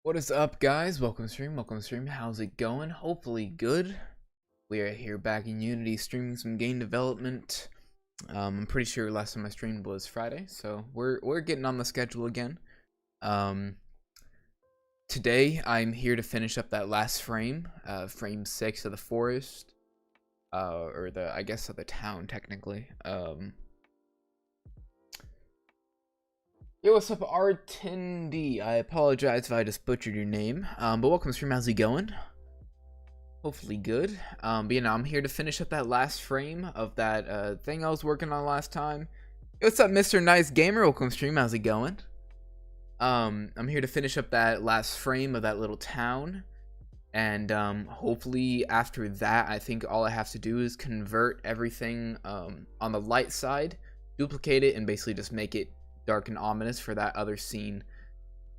What is up, guys? Welcome to stream. Welcome to stream. How's it going? Hopefully good. We are here back in Unity streaming some game development. I'm pretty sure last time I streamed was Friday, so we're getting on the schedule again. Today I'm here to finish up that last frame, frame 6 of the forest, or I guess of the town technically. Yo, what's up, R10D? I apologize if I just butchered your name. But welcome to stream. How's it going? Hopefully good. But you know, I'm here to finish up that last frame of that thing I was working on last time. Yo, what's up, Mr. Nice Gamer? Welcome to stream. How's it going? I'm here to finish up that last frame of that little town. And hopefully after that, I think all I have to do is convert everything on the light side, duplicate it, and basically just make it dark and ominous for that other scene,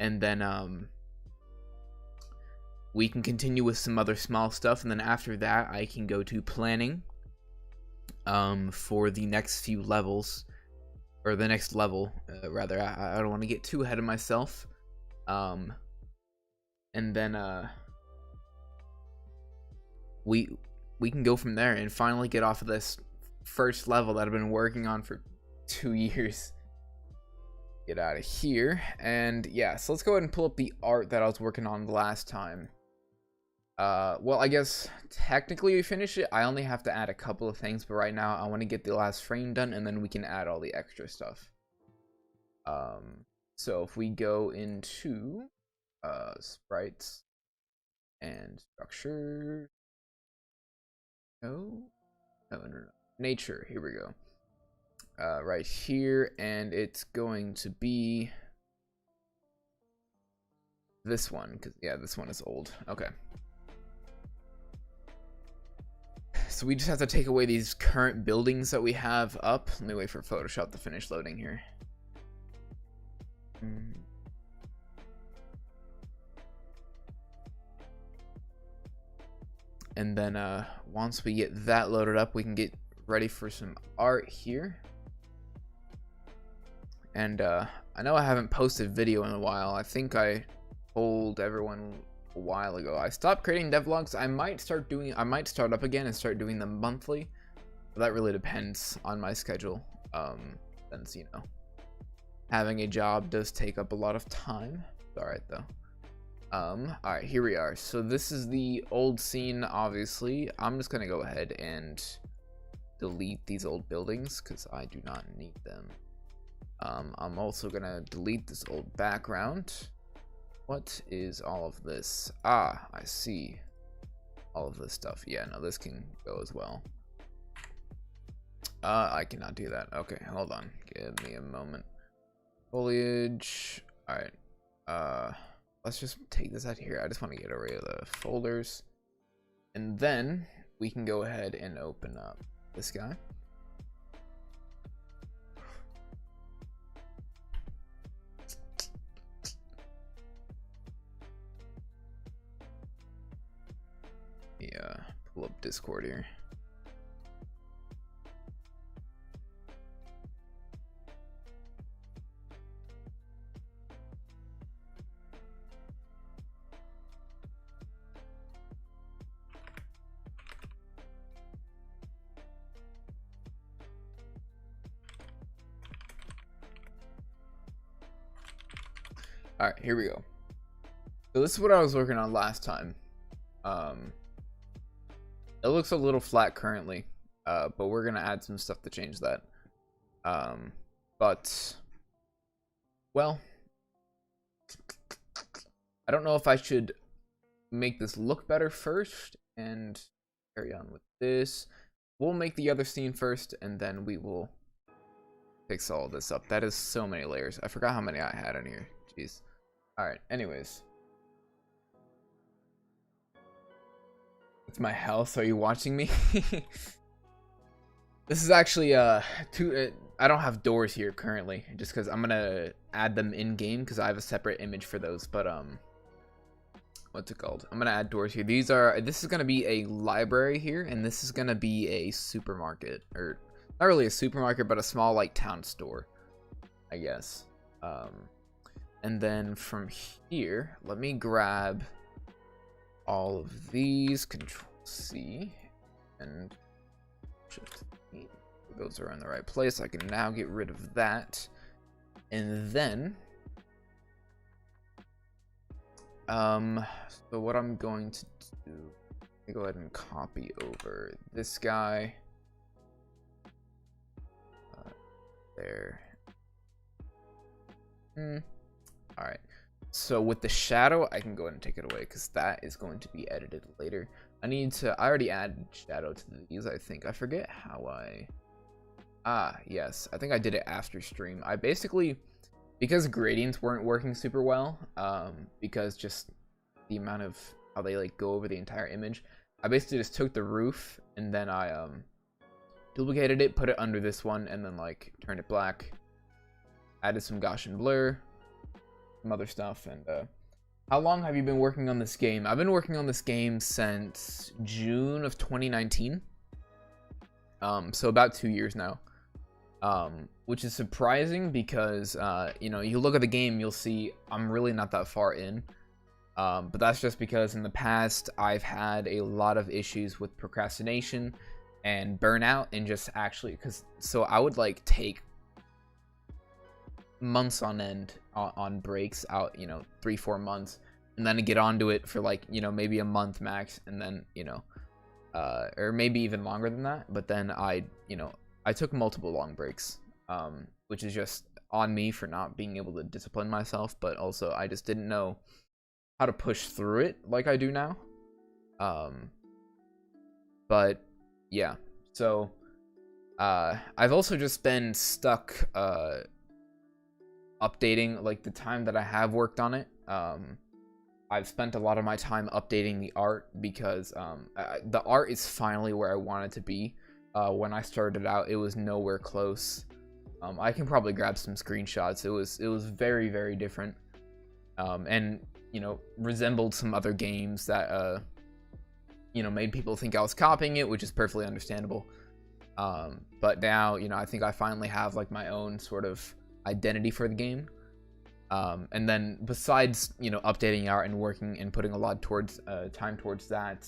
and then we can continue with some other small stuff, and then after that I can go to planning for the next few levels, or the next level rather. I don't want to get too ahead of myself, and then we can go from there and finally get off of this first level that I've been working on for 2 years. Get out of here. And yeah, so let's go ahead and pull up the art that I was working on last time. Well, I guess technically we finished it. I only have to add a couple of things, but right now I want to get the last frame done, and then we can add all the extra stuff. So if we go into sprites and structure, no, nature, here we go. Right here, and it's going to be this one, because yeah, this one is old. Okay, so we just have to take away these current buildings that we have up. Let me wait for Photoshop to finish loading here. And then once we get that loaded up, we can get ready for some art here. And I know I haven't posted video in a while. I think I told everyone a while ago I stopped creating devlogs. I might start up again and start doing them monthly, but that really depends on my schedule. Since, you know, having a job does take up a lot of time. It's all right though. All right, here we are. So this is the old scene. Obviously, I'm just gonna go ahead and delete these old buildings because I do not need them. I'm also gonna delete this old background. What is all of this? Ah, I see. All of this stuff. Yeah, no, this can go as well. I cannot do that. Okay, hold on. Give me a moment. Foliage. Alright. Let's just take this out here. I just want to get rid of the folders. And then we can go ahead and open up this guy. Yeah, pull up Discord here. All right, here we go. So this is what I was working on last time. It looks a little flat currently, but we're gonna add some stuff to change that. But well, I don't know if I should make this look better first and carry on with this. We'll make the other scene first, and then we will fix all this up. That is so many layers. I forgot how many I had in here. Jeez. All right. Anyways. It's my house. Are you watching me? This is actually I don't have doors here currently, just because I'm gonna add them in game because I have a separate image for those. But what's it called? I'm gonna add doors here. This is gonna be a library here, and this is gonna be a supermarket, or not really a supermarket, but a small like town store, I guess. And then from here, let me grab all of these, Control C, and Shift E. Those are in the right place. I can now get rid of that. And then, so what I'm going to do, let me go ahead and copy over this guy. There. Alright. So with the shadow, I can go ahead and take it away because that is going to be edited later. I already added shadow to these, I think. I forget how yes. I think I did it after stream. I basically, because gradients weren't working super well, because just the amount of how they like go over the entire image, I basically just took the roof and then I duplicated it, put it under this one, and then like turned it black, added some Gaussian blur, some other stuff. And how long have you been working on this game? I've been working on this game since June of 2019, so about 2 years now, which is surprising because you know, you look at the game, you'll see I'm really not that far in, but that's just because in the past I've had a lot of issues with procrastination and burnout, and just actually so I would like take months on end on breaks out, you know, 3-4 months, and then get onto it for like, you know, maybe a month max, and then, you know, or maybe even longer than that. But then I took multiple long breaks, which is just on me for not being able to discipline myself, but also I just didn't know how to push through it like I do now. But yeah, so I've also just been stuck updating like the time that I have worked on it. I've spent a lot of my time updating the art because the art is finally where I want it to be. When I started out, it was nowhere close. I can probably grab some screenshots. It was very, very different, and you know, resembled some other games that you know, made people think I was copying it, which is perfectly understandable. But now, you know, I think I finally have like my own sort of identity for the game. And then besides, you know, updating art and working and putting a lot towards time towards that,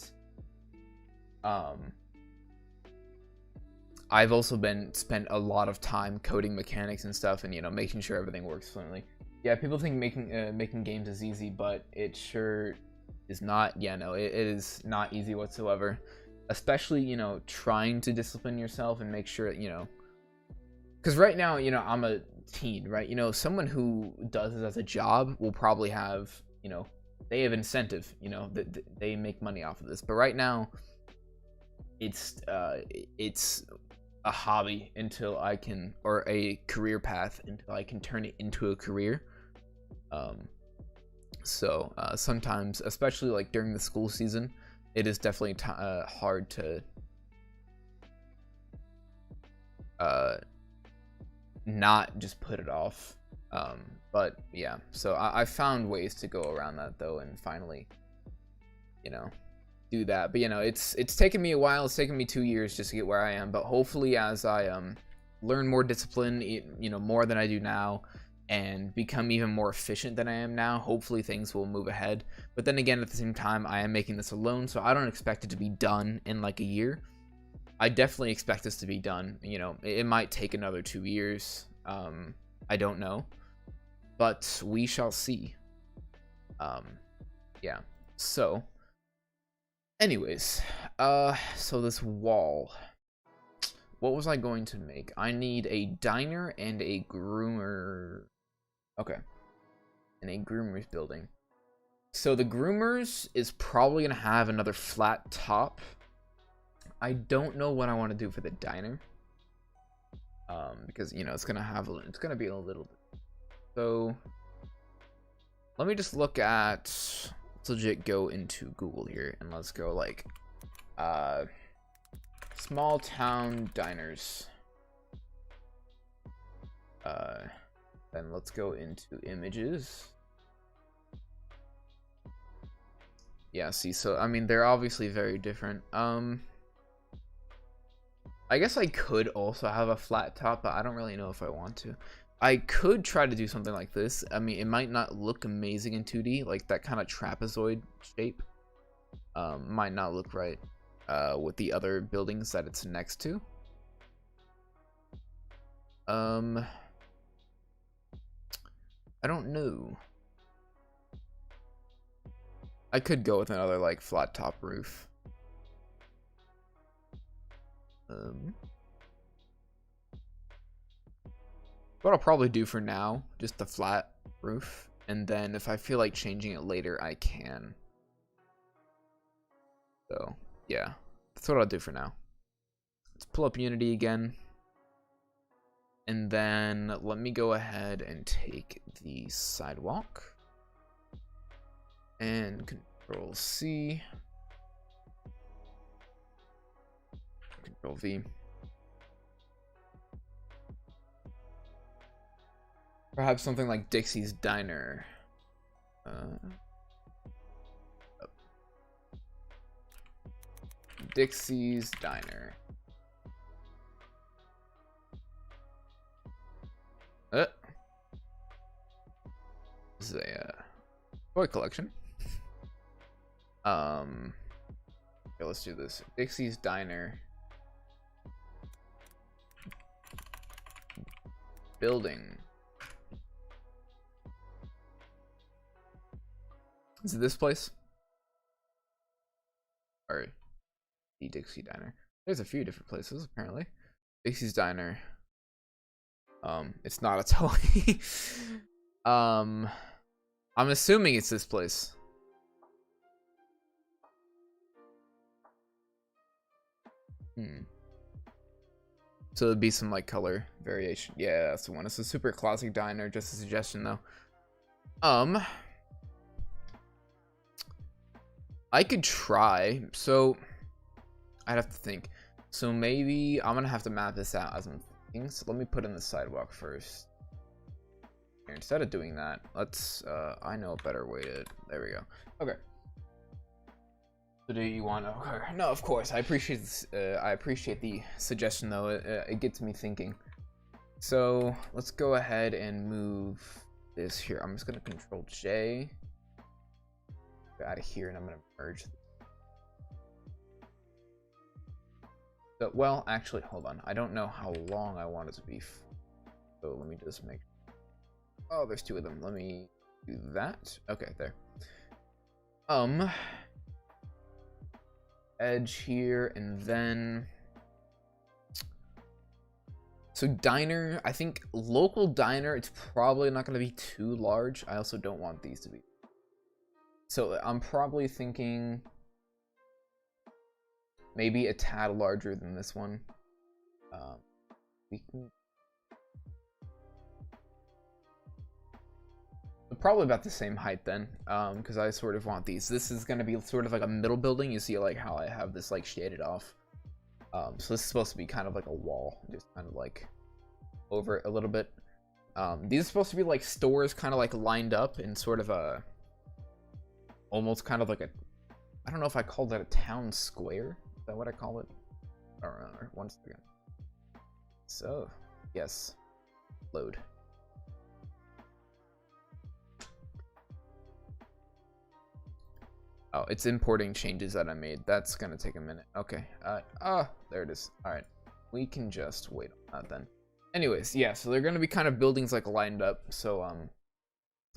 I've also spent a lot of time coding mechanics and stuff, and you know, making sure everything works fluently. Yeah, people think making games is easy, but it sure is not. Yeah, no, it is not easy whatsoever. Especially, you know, trying to discipline yourself and make sure, you know, because right now, you know, I'm a teen, right? You know, someone who does this as a job will probably have, you know, they have incentive, you know, they make money off of this. But right now, it's a hobby until I can, or a career path until I can turn it into a career. So sometimes, especially like during the school season, it is definitely hard to not just put it off. But yeah, so I found ways to go around that though, and finally, you know, do that. But you know, it's taken me a while. It's taken me 2 years just to get where I am, but hopefully as I learn more discipline, you know, more than I do now, and become even more efficient than I am now, hopefully things will move ahead. But then again, at the same time, I am making this alone, so I don't expect it to be done in like a year. I definitely expect this to be done. You know, it might take another 2 years. I don't know, but we shall see. Yeah, so anyways, so this wall, what was I going to make? I need a diner and a groomer. Okay, and a groomer's building. So the groomers is probably gonna have another flat top. I don't know what I want to do for the diner, because you know, it's gonna be a little bit. So let me just look at, let's legit go into Google here and let's go like small town diners. Then let's go into images. Yeah, see, so I mean, they're obviously very different. I guess I could also have a flat top, but I don't really know if I want to. I could try to do something like this. I mean, it might not look amazing in 2D, like that kind of trapezoid shape. Might not look right with the other buildings that it's next to. I don't know. I could go with another like flat top roof. What I'll probably do for now, just the flat roof, and then if I feel like changing it later, I can. So yeah, that's what I'll do for now. Let's pull up Unity again. And then let me go ahead and take the sidewalk and Control C, Control V. Perhaps something like Dixie's Diner. Dixie's Diner. This is a toy collection. Okay, let's do this. Dixie's Diner. Building. Is it this place? Or the Dixie Diner. There's a few different places apparently. Dixie's Diner. It's not a toy. I'm assuming it's this place. So there'd be some like color variation. Yeah, that's the one. It's a super classic diner. Just a suggestion though. I could try. So I'd have to think. So maybe I'm gonna have to map this out as I'm thinking. So let me put in the sidewalk first. Here, instead of doing that, let's I know a better way to, there we go. Okay. So do you want to, okay. No, of course. I appreciate this, I appreciate the suggestion though. It gets me thinking. So let's go ahead and move this here. I'm just gonna Control J. Get out of here, and I'm gonna merge. So, well, actually, hold on. I don't know how long I want it to be. So let me just make. Oh, there's two of them. Let me do that. Okay, there. Edge here, and then. So diner, I think local diner, it's probably not going to be too large. I also don't want these to be. So I'm probably thinking maybe a tad larger than this one. We can probably about the same height then, because I sort of want these. This is going to be sort of like a middle building. You see like how I have this like shaded off. So this is supposed to be kind of like a wall, just kind of like over it a little bit. These are supposed to be like stores kind of like lined up in sort of a, almost kind of like a, I don't know if I called that a town square. Is that what I call it? I don't remember. One second. So, yes. Load. Oh, it's importing changes that I made. That's gonna take a minute. Okay. There it is. All right. We can just wait on that then. Anyways, yeah. So they're gonna be kind of buildings like lined up. So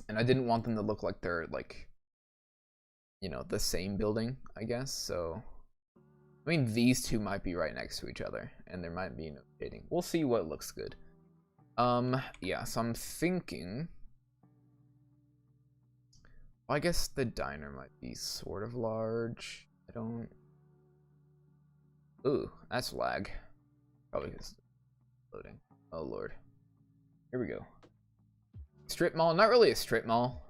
and I didn't want them to look like they're like, you know, the same building, I guess. So, I mean, these two might be right next to each other, and there might be no shading. We'll see what looks good. Yeah. So I'm thinking. Well, I guess the diner might be sort of large. I don't. Ooh, that's lag. Probably because loading. Oh lord. Here we go. Strip mall. Not really a strip mall.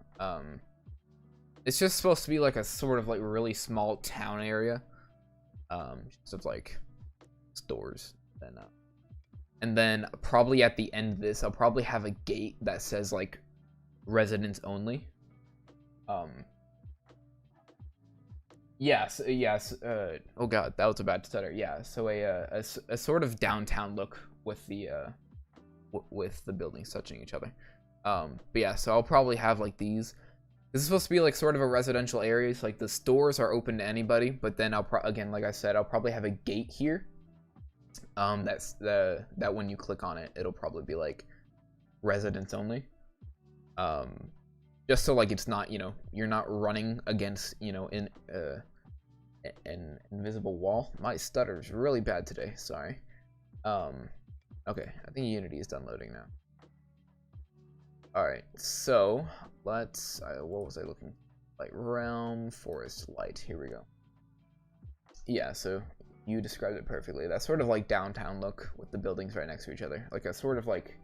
It's just supposed to be like a sort of like really small town area. Just of like stores. And then probably at the end of this, I'll probably have a gate that says like residents only. Yes. Oh god, that was a bad stutter. Yeah, so a sort of downtown look with the with the buildings touching each other. But yeah, so I'll probably have like these. This is supposed to be like sort of a residential area, so like the stores are open to anybody, but then again, like I said, I'll probably have a gate here. That's that when you click on it, it'll probably be like residents only. Just so like it's not, you know, you're not running against, you know, in an invisible wall. My stutter's really bad today, sorry. Okay, I think Unity is done loading now. Alright, so let's, what was I looking? Like realm, forest, light, here we go. Yeah, so you described it perfectly. That sort of like downtown look with the buildings right next to each other. Like a sort of like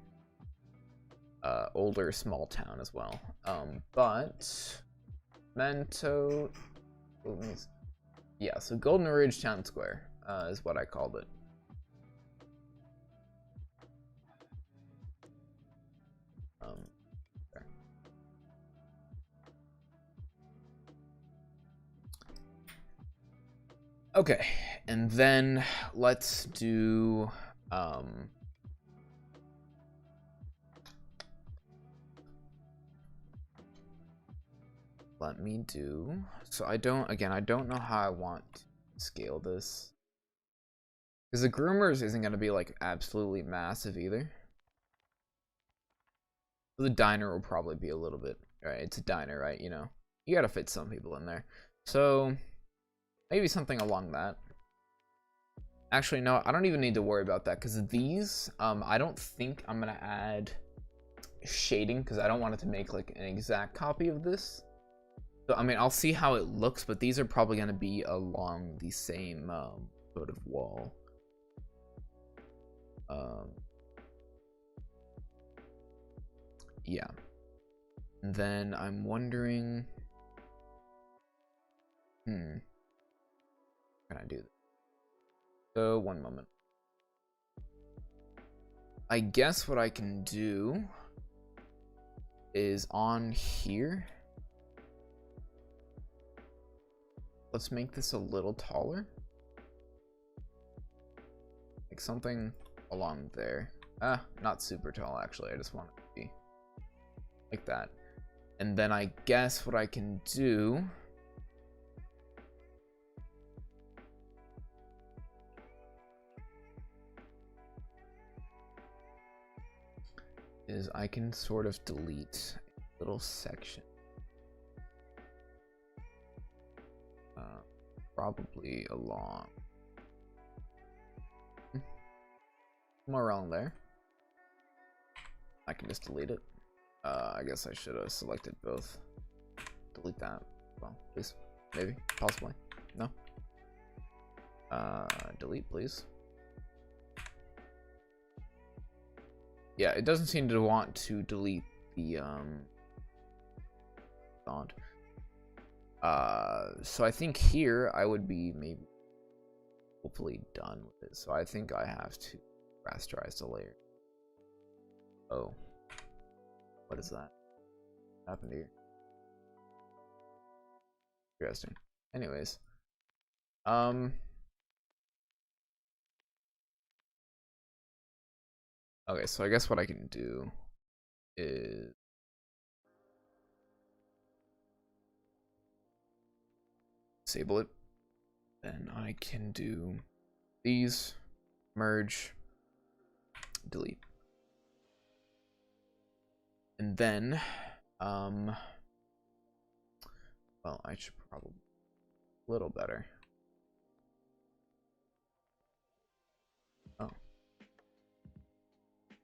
older small town as well. But Mento, yeah, so Golden Ridge Town Square is what I called it. There. Okay, and then let's do let me do, so I don't know how I want to scale this, because the groomers isn't going to be like absolutely massive either. The diner will probably be a little bit, right? It's a diner, right? You know, you got to fit some people in there, so maybe something along that. Actually, no, I don't even need to worry about that, because these, I don't think I'm gonna add shading, because I don't want it to make like an exact copy of this. So, I mean, I'll see how it looks, but these are probably going to be along the same sort of wall. Yeah. And then I'm wondering... Can I do this? So, one moment. I guess what I can do is on here... Let's make this a little taller. Like something along there. Not super tall actually, I just want it to be like that. And then I guess what I can do is I can sort of delete a little section. Probably along somewhere around there. I can just delete it. I guess I should have selected both. Delete that. Well, please. Maybe. Possibly. No. Delete, please. Yeah, it doesn't seem to want to delete the font. So I think here I would be maybe hopefully done with it. So I think I have to rasterize the layer. Oh, what is that? What happened here? Interesting. Anyways, okay, so I guess what I can do is disable it. Then I can do these, merge, delete. And then, well, I should probably a little better. Oh,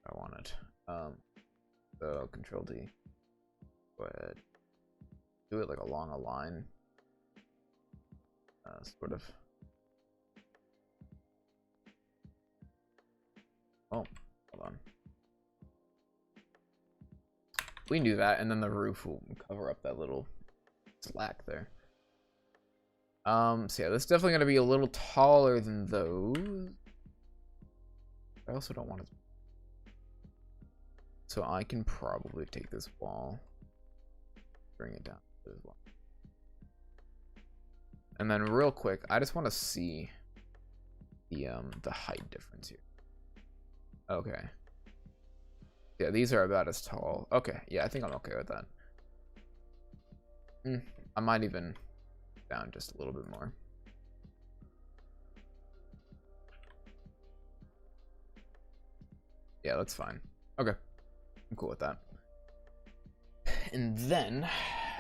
I want it. So Control D. Go ahead. Do it like along a line. Sort of. Oh, hold on. We can do that, and then the roof will cover up that little slack there. So yeah, this is definitely gonna be a little taller than those. I also don't want it. So I can probably take this wall, bring it down as well. And then real quick, I just want to see the height difference here. Okay. Yeah, these are about as tall. Okay, yeah, I think I'm okay with that. I might even down just a little bit more. Yeah, that's fine. Okay, I'm cool with that. And then,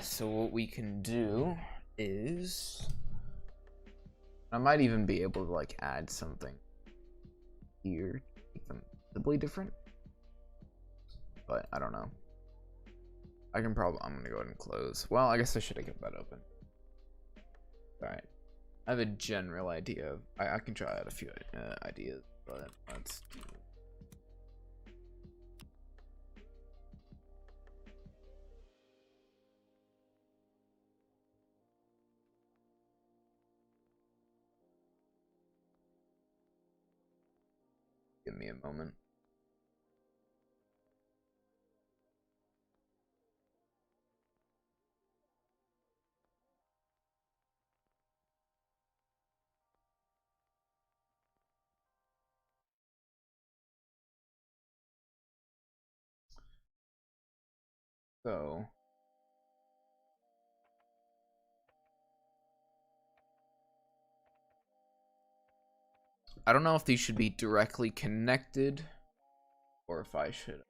so what we can do is, I might even be able to like add something here, make them visibly different, but I don't know. I'm gonna go ahead and close. Well, I guess I should have kept that open. All right, I have a general idea of, I can try out a few ideas, but let's do. Give me a moment. So, I don't know if these should be directly connected or if I should.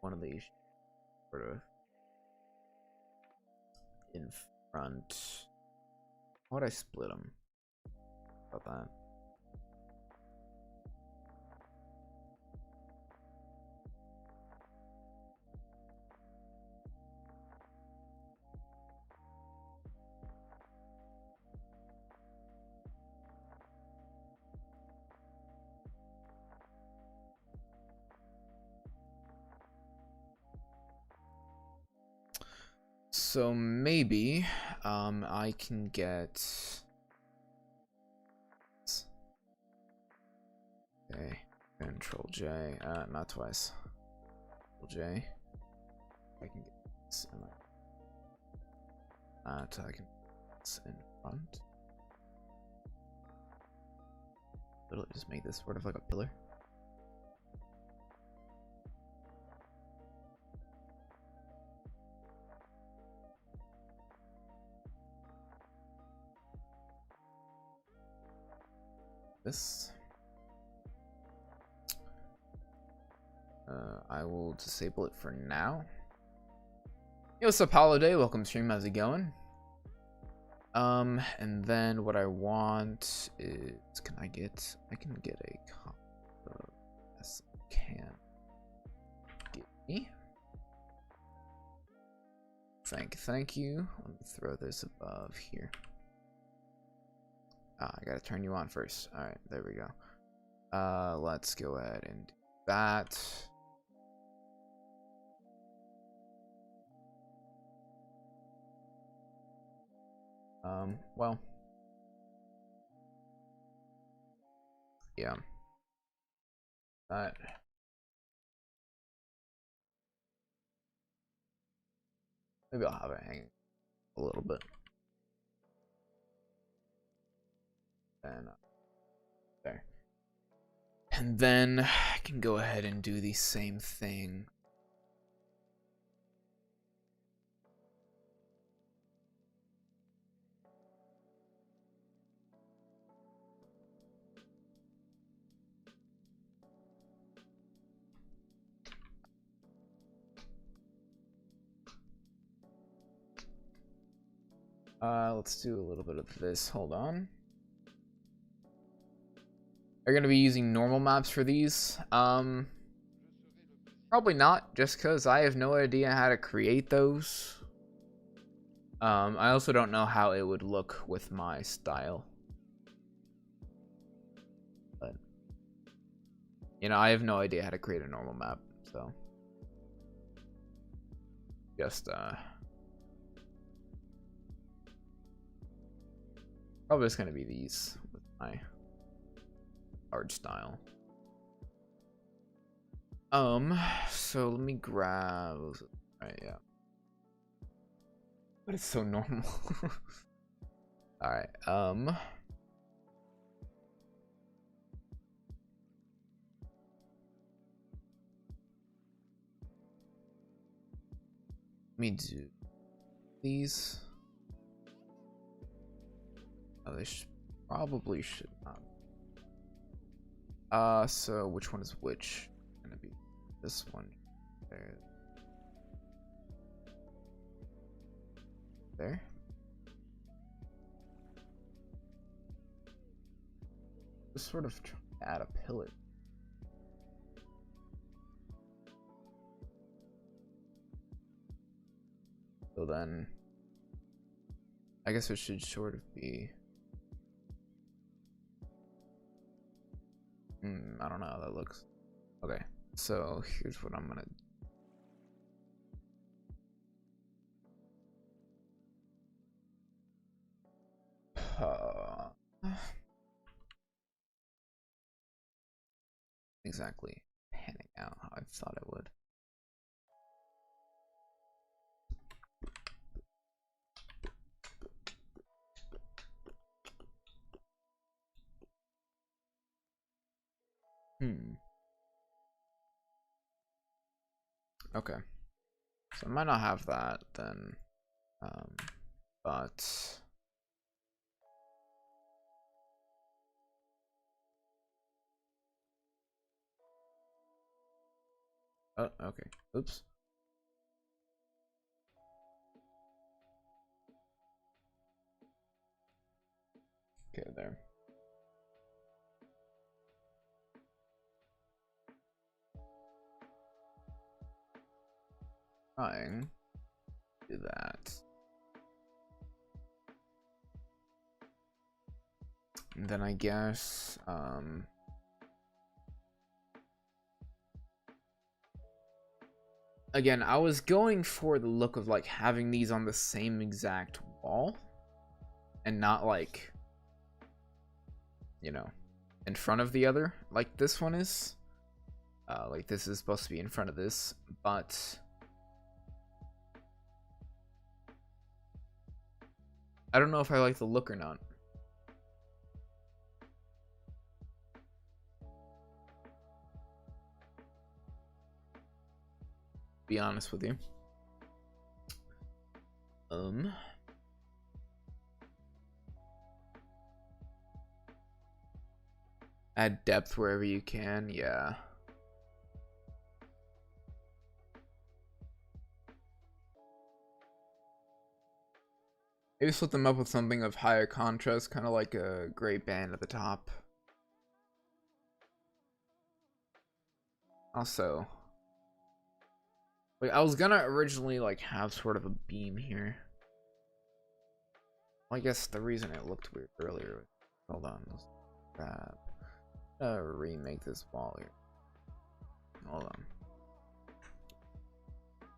One of these sort of in front. How would I split them? About that. So maybe I can get, okay, Control J, not twice. Control J. I can get this in that. I can put this in front. Literally just make this sort of like a pillar. This. I will disable it for now. Yo, what's up, Holiday? Welcome to stream. How's it going? And then what I want is, I can get a combo. Yes, I can. Get me. Thank you. Let me throw this above here. I gotta turn you on first. All right, there we go. Let's go ahead and do that. Well, yeah, that. Maybe I'll have it hang a little bit. And there. And then I can go ahead and do the same thing. Let's do a little bit of this. Hold on. Are gonna be using normal maps for these? Probably not, just because I have no idea how to create those. I also don't know how it would look with my style. But, you know, I have no idea how to create a normal map, so. Just, probably just gonna be these with my art style. So let me grab, right, yeah. But it's so normal. Alright, Let me do these. Oh, they probably should not. So which one is which? Gonna be this one. There. Just sort of add a pillar. So then, I guess it should sort of be. I don't know how that looks. Okay, so here's what I'm gonna. Exactly panning out how I thought it would. Okay. So I might not have that then. But oh, okay. Oops. Okay, there. Trying to do that. And then I guess again, I was going for the look of like having these on the same exact wall and not like, you know, in front of the other like this one is. Like this is supposed to be in front of this, but I don't know if I like the look or not. Be honest with you. Add depth wherever you can, yeah. Maybe split them up with something of higher contrast, kind of like a gray band at the top. Also, like I was gonna originally like have sort of a beam here. Well, I guess the reason it looked weird earlier. Hold on, crap. Remake this wall here. Hold on.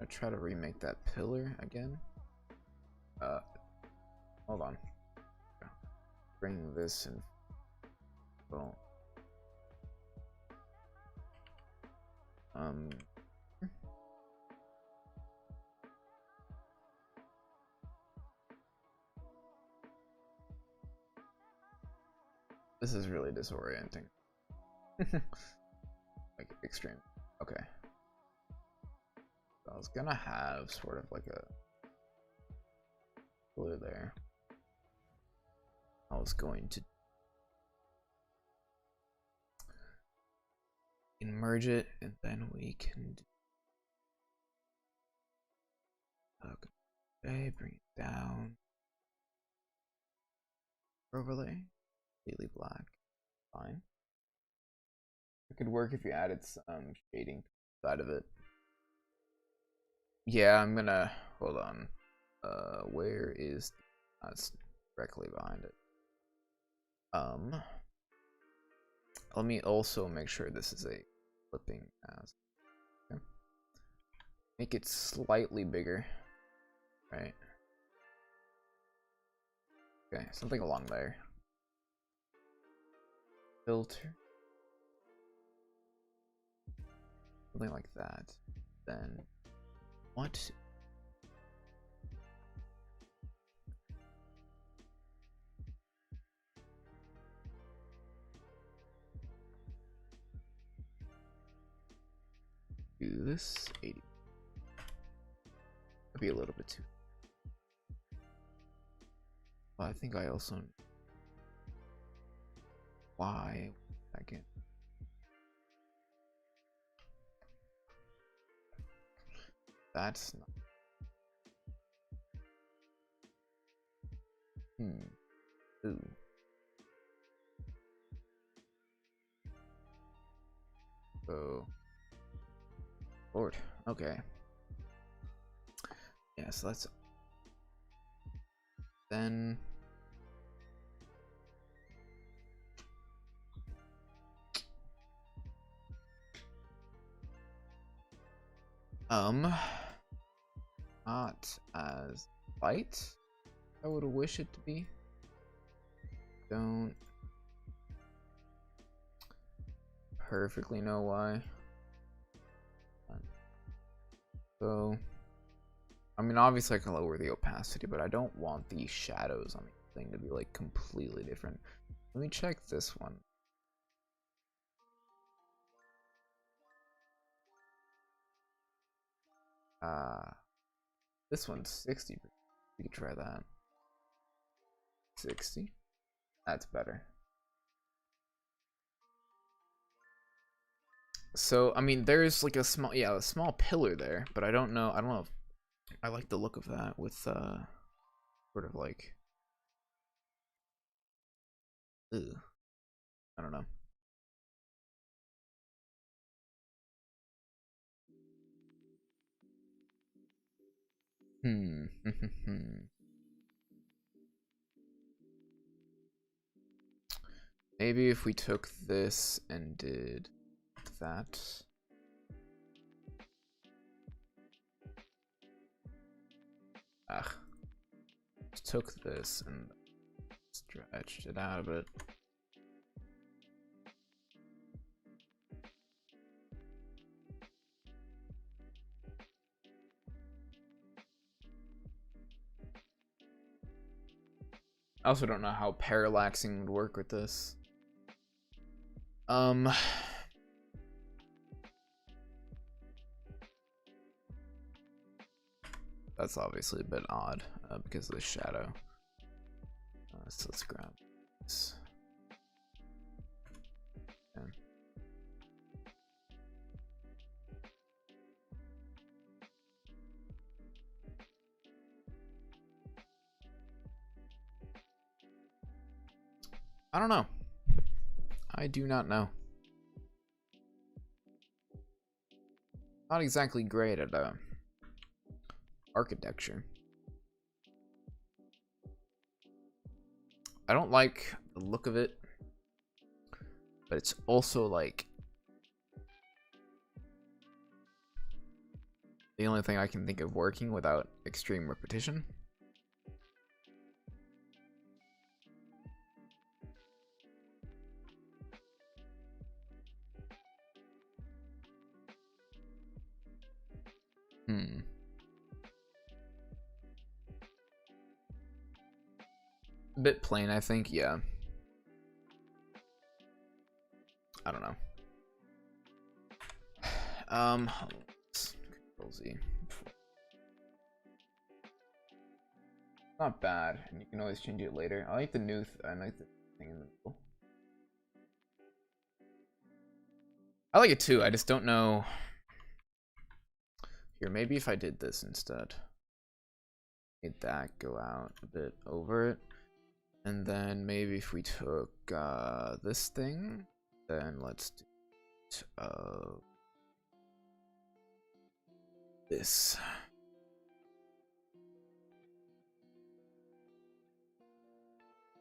I try to remake that pillar again. Hold on. Bring this in. Well, this is really disorienting. Like extreme. Okay. So I was gonna have sort of like a blue there. I was going to merge it, and then we can do okay, bring it down. Overlay, completely black. Fine. It could work if you added some shading side of it. Yeah, I'm gonna hold on. Where is that's directly behind it? Let me also make sure this is a flipping mask. Okay. Make it slightly bigger, right? Okay, something along there. Filter. Something like that. Then what? Do this 80. Could be a little bit too. But I think I also why again. That's not. Ooh. Oh. Lord. Okay. Yeah, so let's then not as light I would wish it to be. Don't perfectly know why. So I mean, obviously I can lower the opacity, but I don't want the shadows on the thing to be like completely different. Let me check this one. This one's 60%. We could try that. 60. That's better. So I mean, there's like a small pillar there, but I don't know if I like the look of that with sort of like I don't know. Maybe if we took this and did that. Just took this and stretched it out a bit. I also don't know how parallaxing would work with this. That's obviously a bit odd because of the shadow. So let's grab this. Okay. I don't know. I do not know. Not exactly great at architecture. I don't like the look of it, but it's also like the only thing I can think of working without extreme repetition. A bit plain, I think. Yeah. I don't know. Control Z. Not bad, and you can always change it later. I like the new. I like the thing in the middle. I like it too. I just don't know. Here, maybe if I did this instead, made that go out a bit over it, and then maybe if we took this thing, then let's do this.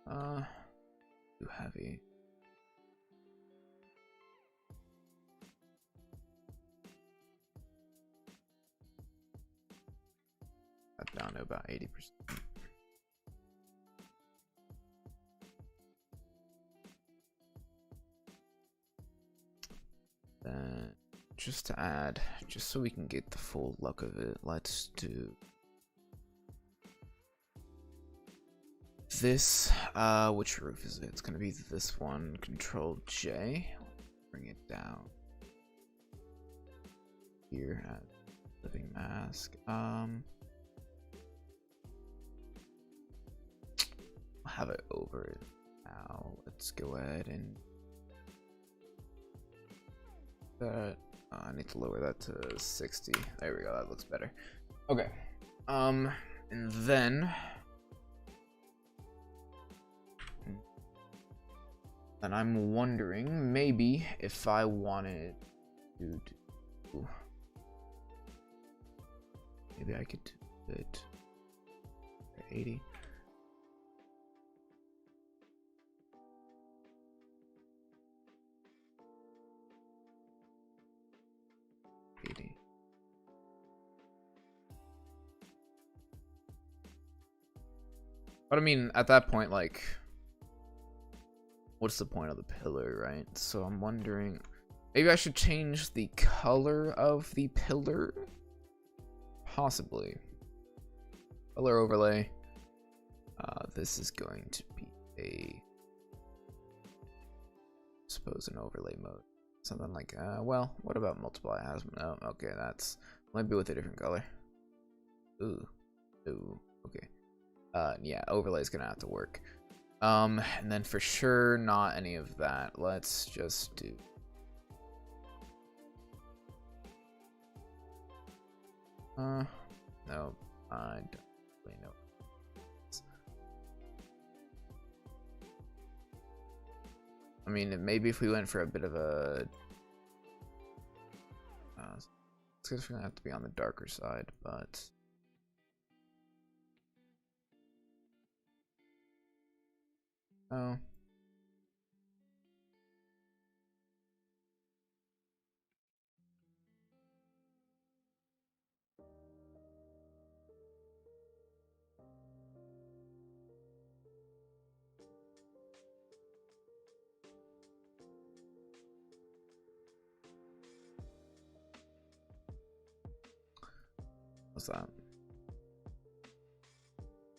Too heavy. Got down to about 80%. Then just to add, just so we can get the full look of it, let's do this. Which roof is it? It's gonna be this one. Control J. Bring it down here at living mask. have it over it now. Let's go ahead and I need to lower that to 60. There we go, that looks better. Okay. And then I'm wondering maybe if I wanted to do, maybe I could do it 80. But I mean, at that point, like, what's the point of the pillar, right? So I'm wondering, maybe I should change the color of the pillar? Possibly. Color overlay. This is going to be a, I suppose, an overlay mode. Something like, well, what about multiply has, no, okay, that's, might be with a different color. Ooh, okay. Yeah, overlay is gonna have to work. And then for sure, not any of that. Let's just do. No, I don't really know. I mean, maybe if we went for a bit of a, it's gonna have to be on the darker side, but. Oh. What's that?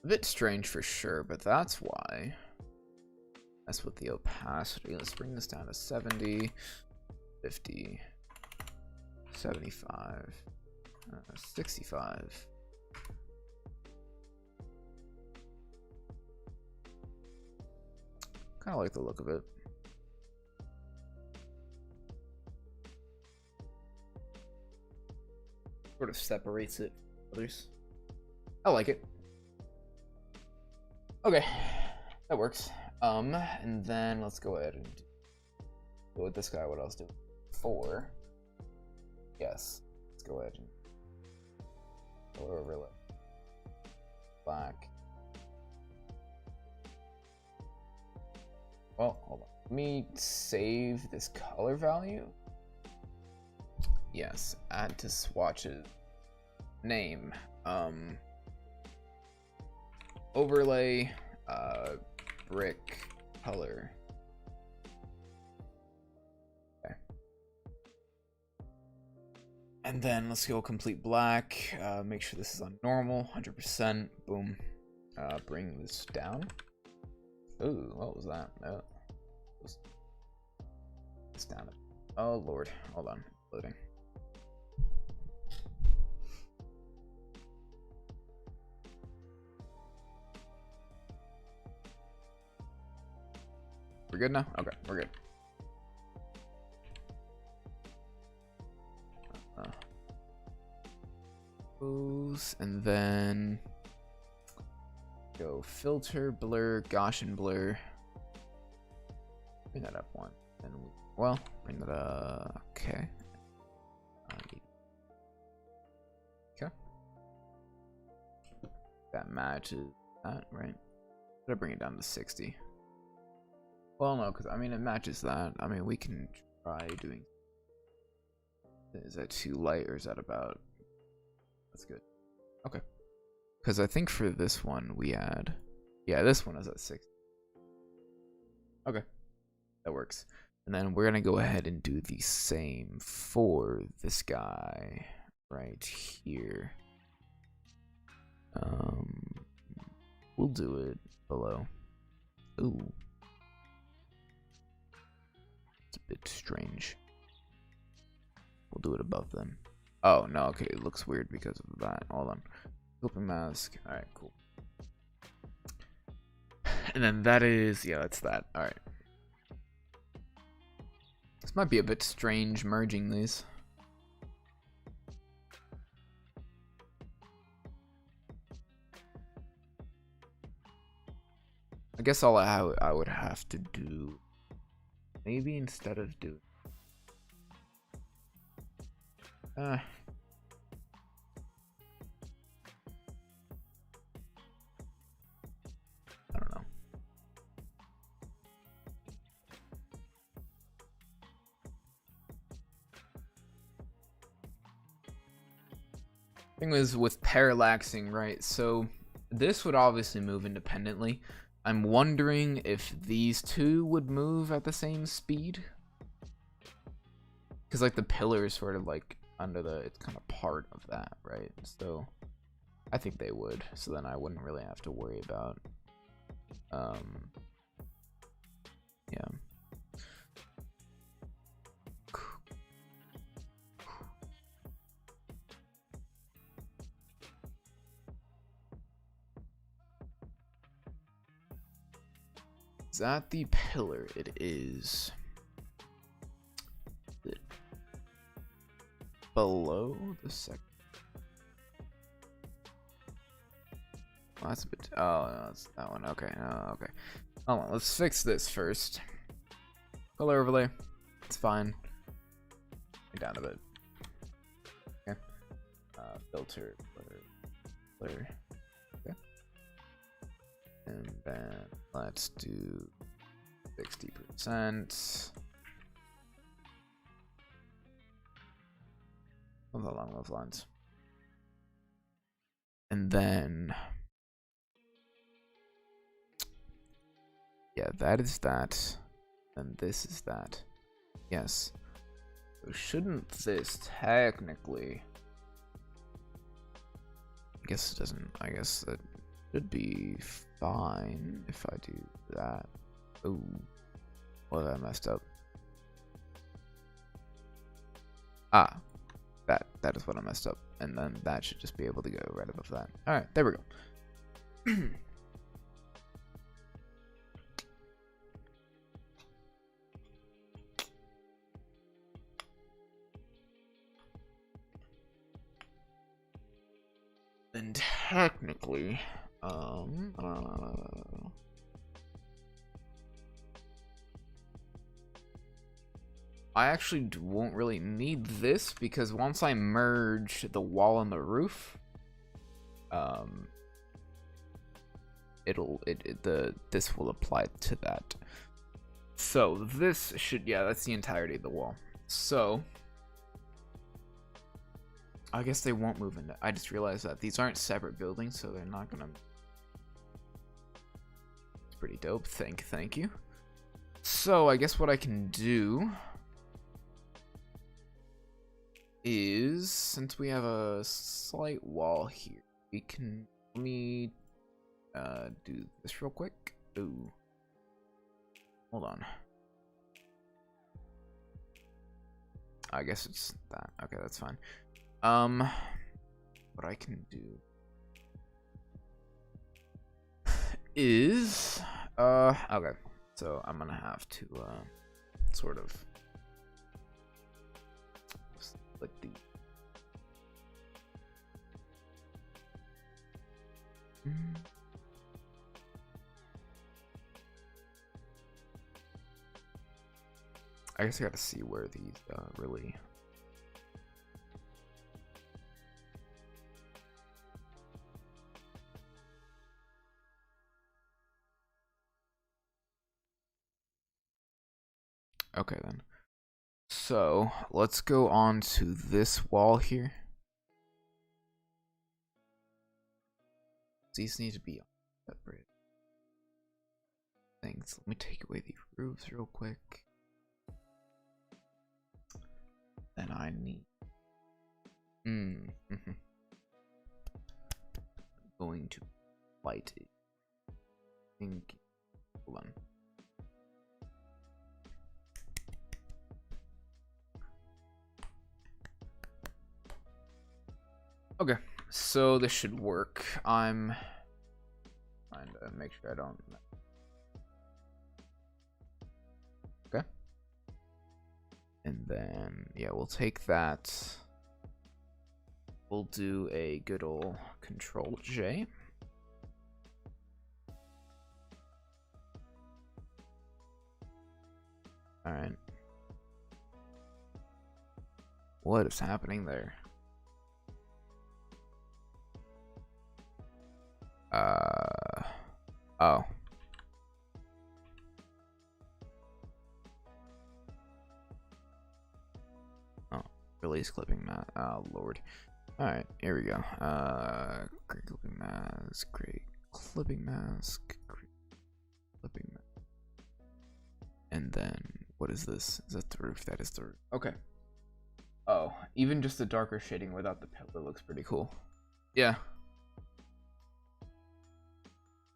A bit strange for sure, but that's why. That's with the opacity. Let's bring this down to 70, 50, 75, 65. Kind of like the look of it. Sort of separates it from others. I like it. Okay, that works. And then let's go ahead and go with this guy. What else do? 4. Yes. Let's go ahead and color overlay. Black. Well, hold on. Let me save this color value. Yes. Add to swatches. Name. Overlay. Brick color. Okay. And then let's go complete black. Make sure this is on normal, 100%. Boom. Bring this down. Ooh, what was that? No. It's down. Oh lord. Hold on. Loading. We're good now? Okay, we're good. And then go filter, blur, Gaussian blur. Bring that up one. And well, bring that up. Okay. Okay. That matches that, right? Gotta bring it down to 60. Well, no, because I mean it matches that. I mean we can try doing. Is that too light or is that about? That's good. Okay. Because I think for this one we had, yeah, this one is at 60. Okay, that works. And then we're gonna go ahead and do the same for this guy right here. We'll do it below. Ooh. It's a bit strange. We'll do it above them. Oh, no, okay, it looks weird because of that. Hold on. Open mask. Alright, cool. And then that is, yeah, that's that. All right. This might be a bit strange merging these. I guess all I would have to do, maybe instead of do, I don't know. Thing was with parallaxing, right? So this would obviously move independently. I'm wondering if these two would move at the same speed, because like the pillar is sort of like under the, it's kind of part of that, right? So I think they would, so then I wouldn't really have to worry about yeah. Is that the pillar? It is. Below the second. Oh, that's a bit. Oh, no, that's that one. Okay. Oh, okay. Hold on. Let's fix this first. Color overlay. It's fine. Down a bit. Okay. Filter. Blur. Okay. And then let's do 60%. Something along those lines. And then, yeah, that is that. And this is that. Yes. So shouldn't this technically, I guess it doesn't, I guess that should be fine if I do that. Ooh, what have I messed up? Ah, that is what I messed up. And then that should just be able to go right above that. All right, there we go. Then technically, I actually won't really need this, because once I merge the wall and the roof, this will apply to that. So this should, yeah, that's the entirety of the wall. So I guess they won't move into, I just realized that these aren't separate buildings, so they're not gonna. It's pretty dope. Thank you. So I guess what I can do is, since we have a slight wall here, we can, let me do this real quick. Ooh, hold on. I guess it's that. Okay, that's fine. What I can do is, okay, so I'm gonna have to sort of split the I guess I gotta see where these really. Okay then. So let's go on to this wall here. These need to be separate things. Let me take away the roofs real quick. Then I need. I'm going to light it. Hold on. Okay, so this should work. I'm trying to make sure I don't And then, yeah, we'll take that. We'll do a good old Control J. All right. What is happening there? Oh. Oh, release clipping mat. Oh, Lord. Alright, here we go. Great clipping mask, great clipping mask, great clipping mask. And then, what is this? Is that the roof? That is the roof. Okay. Oh, even just the darker shading without the pillar looks pretty cool. Yeah.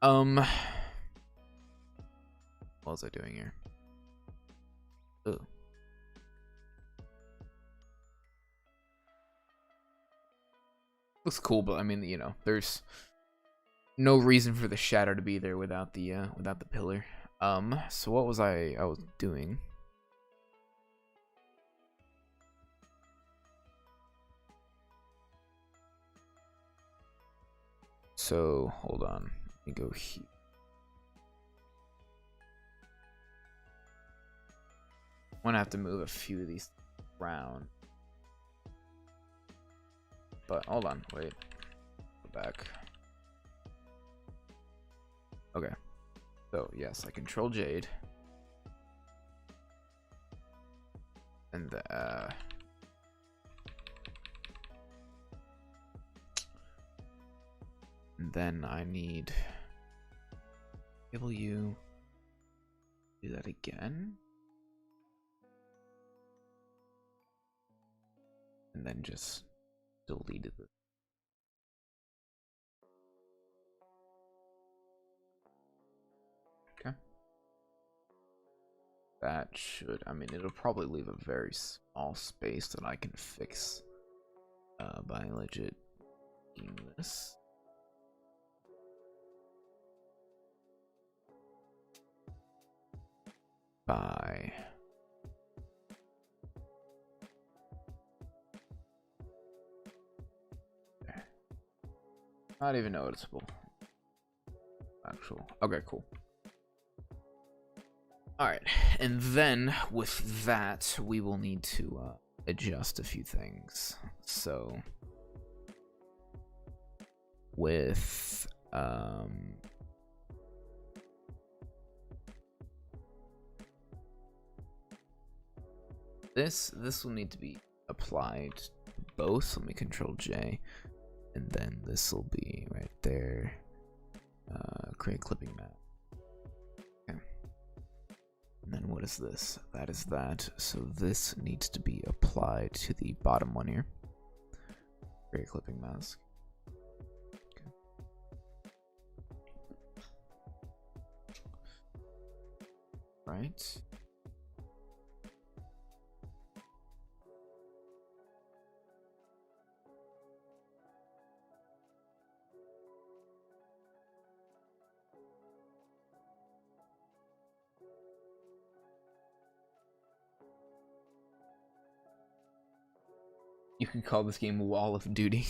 What was I doing here? Ooh. Looks cool, but I mean, you know, there's no reason for the shadow to be there without the pillar. So what was I was doing? So hold on, let me go here. I'm gonna have to move a few of these around. But hold on, wait. Go back. Okay. So yes, I control Jade. And then I need W. Do that again. And then just deleted it. Okay. That should, I mean, it'll probably leave a very small space that I can fix by legit doing this. By there. Not even noticeable. Actual. Okay, cool. Alright, and then with that, we will need to adjust a few things. So, with this will need to be applied to both. Let me control J, and then this will be right there. Create clipping mat. Okay. And then what is this? That is that. So this needs to be applied to the bottom one here. Create clipping mask. Okay. Right. You can call this game Wall of Duty.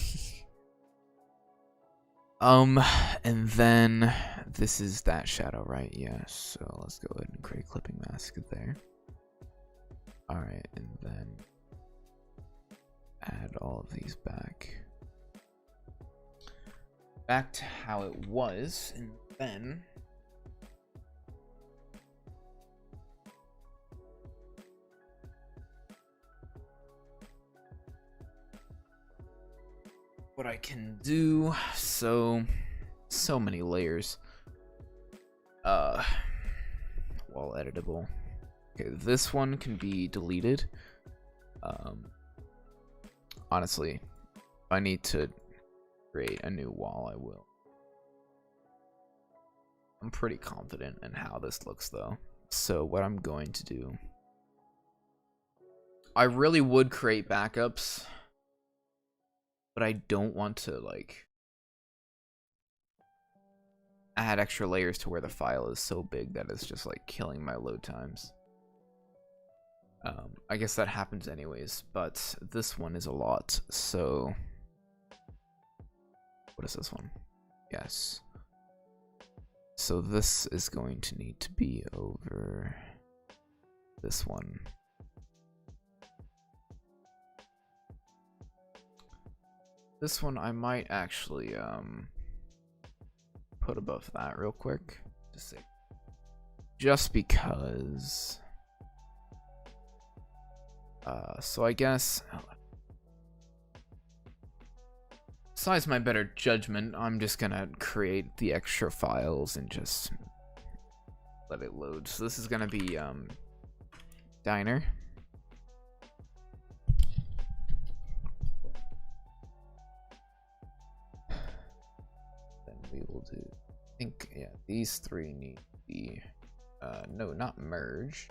And then this is that shadow, right? Yeah, so let's go ahead and create clipping mask there. Alright, and then add all of these back to how it was, and then what I can do, so many layers. Wall editable. Okay, this one can be deleted. Honestly, if I need to create a new wall, I will. I'm pretty confident in how this looks though. So what I'm going to do, I really would create backups, but I don't want to like add extra layers to where the file is so big that it's just like killing my load times. I guess that happens anyways, but this one is a lot. So what is this one? Yes. So this is going to need to be over this one. This one I might actually put above that real quick. Just because. So I guess, besides my better judgment, I'm just gonna create the extra files and just let it load. So this is gonna be diner. Then we will do, I think, yeah, these three need to be, no, not merge.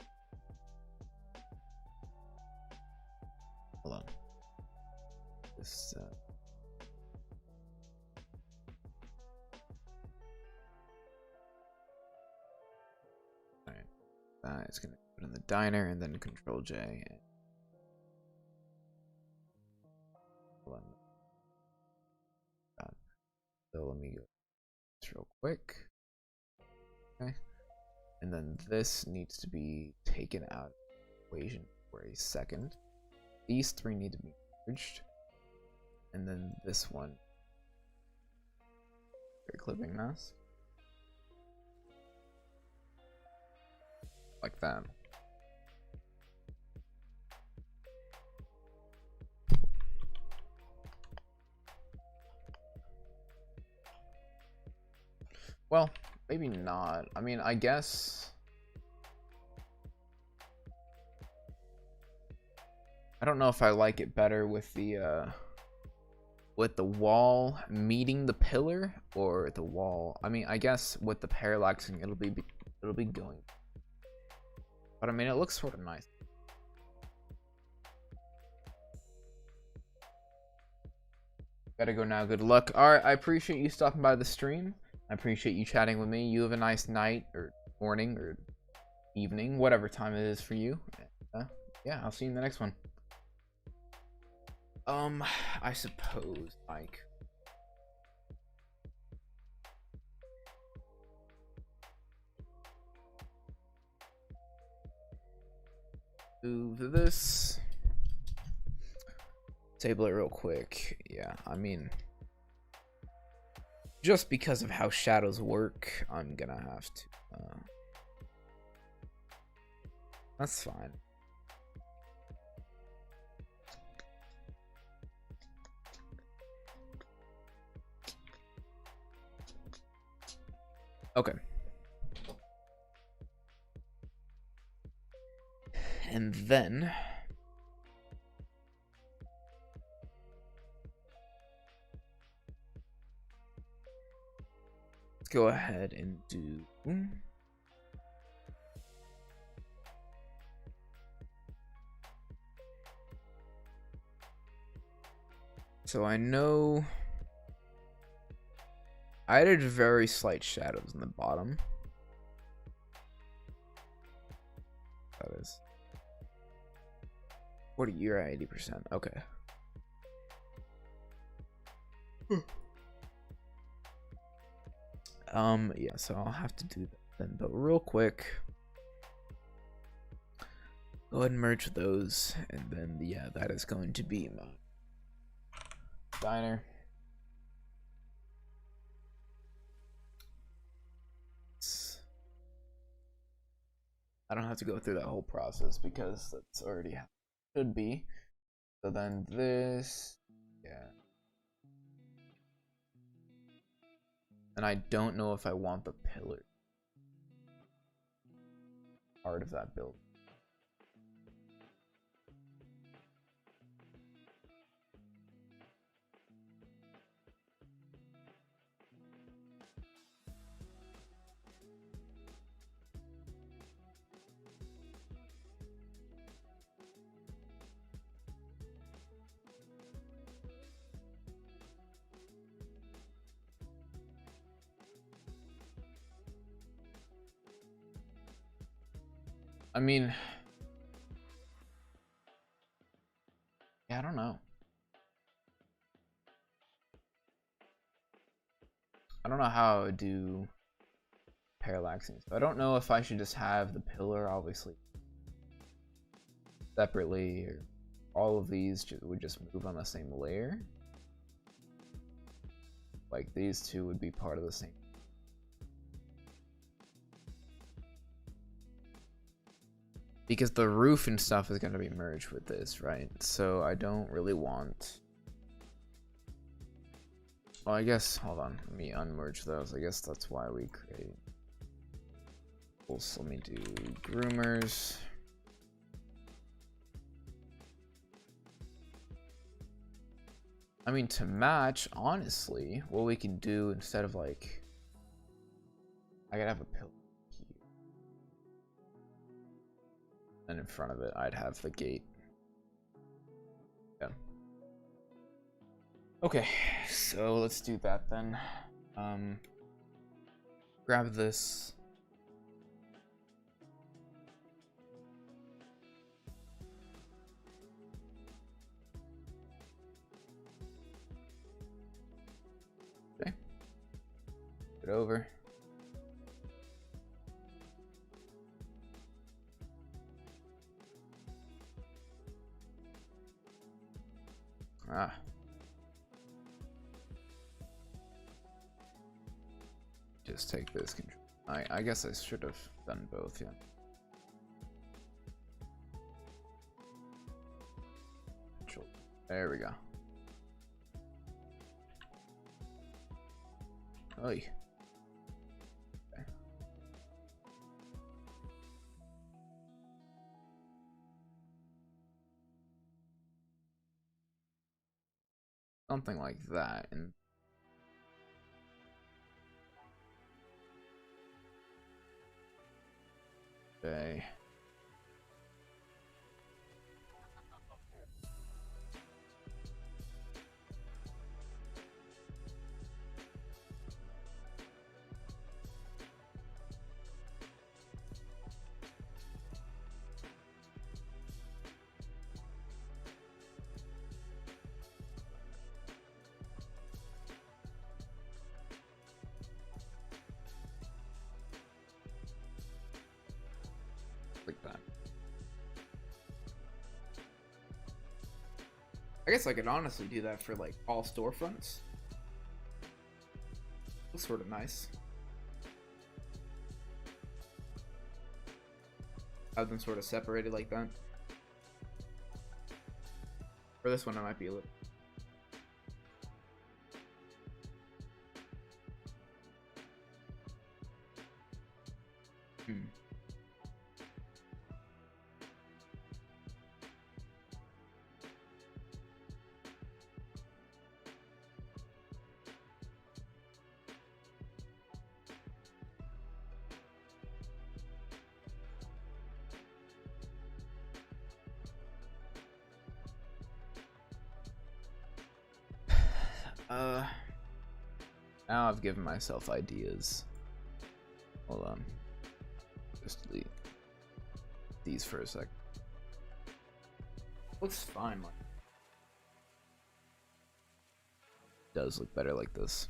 Hold on. This, alright. That is gonna put in the diner and then Control J. Hold on. So let me go this real quick. Okay. And then this needs to be taken out of the equation for a second. These three need to be merged. And then this one. Very clipping mask. Like that. Well, maybe not. I mean, I guess. I don't know if I like it better with the wall meeting the pillar or the wall. I mean, I guess with the parallaxing, it'll be going. But I mean, it looks sort of nice. Gotta go now. Good luck. All right, I appreciate you stopping by the stream. I appreciate you chatting with me. You have a nice night or morning or evening, whatever time it is for you. Yeah, I'll see you in the next one. I suppose, like, move this, table it real quick. Yeah, I mean, just because of how shadows work, I'm gonna have to, that's fine. Okay. And then let's go ahead and do so I know I added very slight shadows in the bottom. That is 40, you're at 80%. Okay. Yeah, so I'll have to do that then, but real quick, go ahead and merge those, and then yeah, that is going to be my diner. I don't have to go through that whole process because that's already how it should be. So then this, yeah. And I don't know if I want the pillar part of that build. I mean, Yeah, I don't know. I don't know how I would do parallaxing. So I don't know if I should just have the pillar obviously separately, or all of these would just move on the same layer. Like these two would be part of the same. Because the roof and stuff is going to be merged with this, right? So I don't really want... Well, I guess, hold on, let me unmerge those. I guess that's why we create... So let me do groomers. I mean, to match, honestly, what we can do instead of like... I could have a pillar here. And in front of it, I'd have the gate. Yeah. Okay, so let's do that then. Grab this. Okay. Get over. Ah. Just take this control. I guess I should have done both, yeah. Control. There we go. Oy. Okay. Something like that, and okay. Like that. I guess I could honestly do that for like all storefronts. Looks sort of nice. Have them sort of separated like that. For this one, I might be a little. Now I've given myself ideas. Hold on. Just delete these for a sec. Looks fine. Like, does look better like this.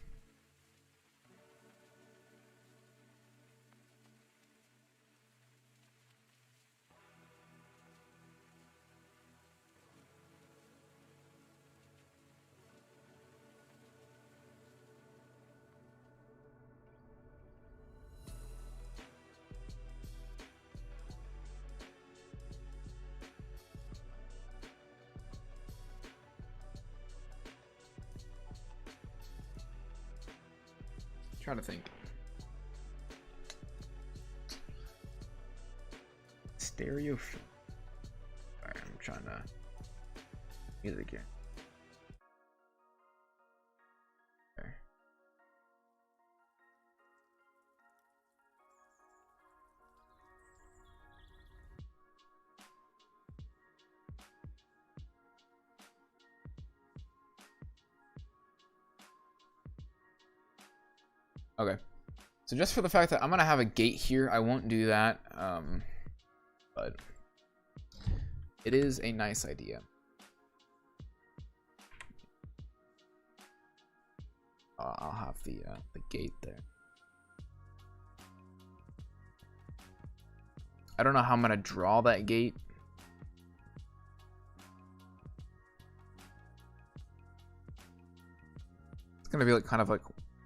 Trying to think. Stereo. Alright, I'm trying to. Music here. There. Okay. So just for the fact that I'm gonna have a gate here, I won't do that. But it is a nice idea. I'll have the gate there. I don't know how I'm gonna draw that gate. It's gonna be like kind of like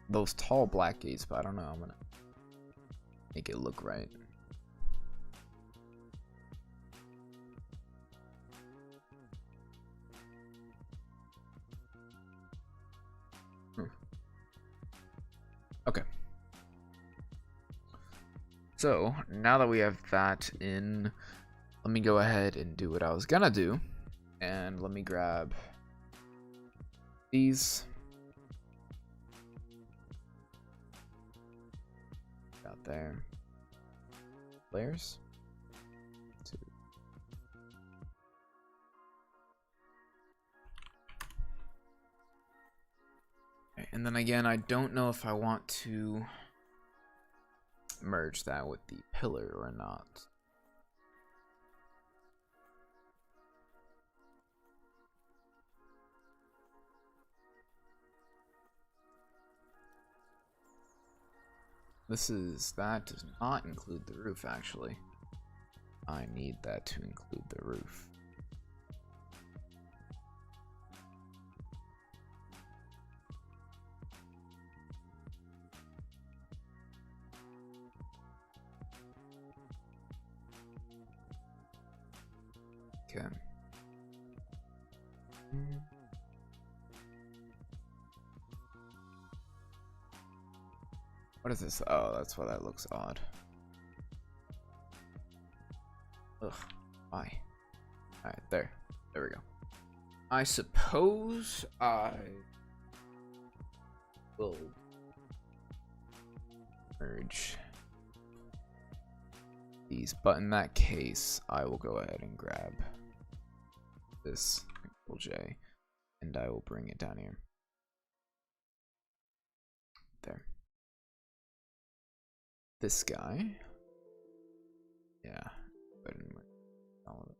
those tall black gates, but I don't know. I'm gonna make it look right. Okay. So now that we have that in, let me go ahead and do what I was gonna do, and let me grab these. Out there. Layers. 2. Okay, and then again, I don't know if I want to merge that with the pillar or not. That does not include the roof, actually. I need that to include the roof. Okay. What is this? Oh, that's why that looks odd. Ugh. Why? Alright, there. There we go. I suppose I will merge these, but in that case, I will go ahead and grab this Control J, and I will bring it down here. There. This guy. Yeah. All of it.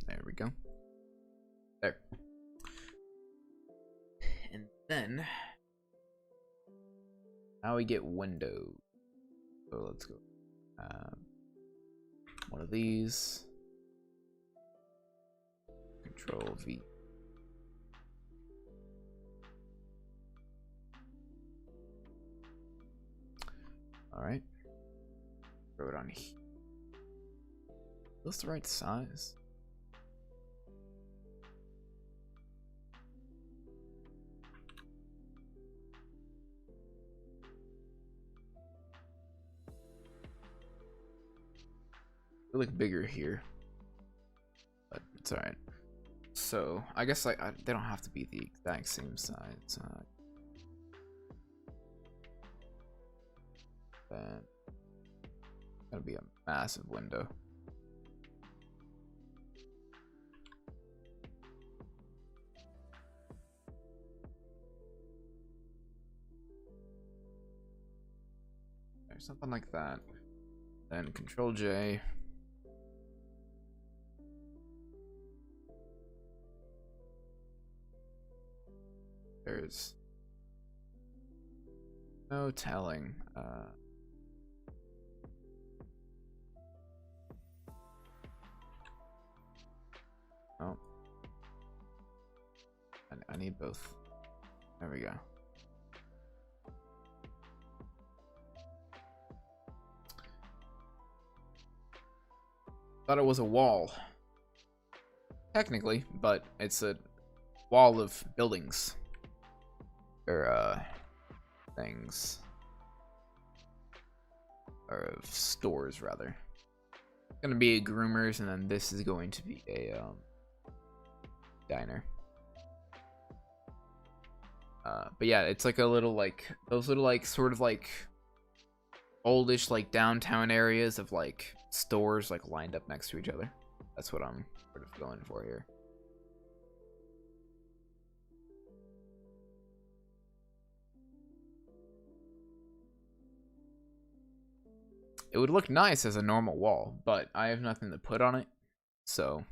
There we go. There. And then now we get windows. So let's go. One of these. Control V. All right. Throw it on here. Is this the right size? They look bigger here, but it's all right. So I guess they don't have to be the exact same size. Then gonna be a massive window. Or something like that. Then Control J. There's no telling. Oh, I need both. There we go. Thought it was a wall. Technically, but it's a wall of buildings. Or, things. Or of stores, rather. It's gonna be a groomers, and then this is going to be a, diner. But yeah, it's like a little, like, those little, like, sort of, like, oldish, like, downtown areas of, like, stores, like, lined up next to each other. That's what I'm sort of going for here. It would look nice as a normal wall, but I have nothing to put on it, so,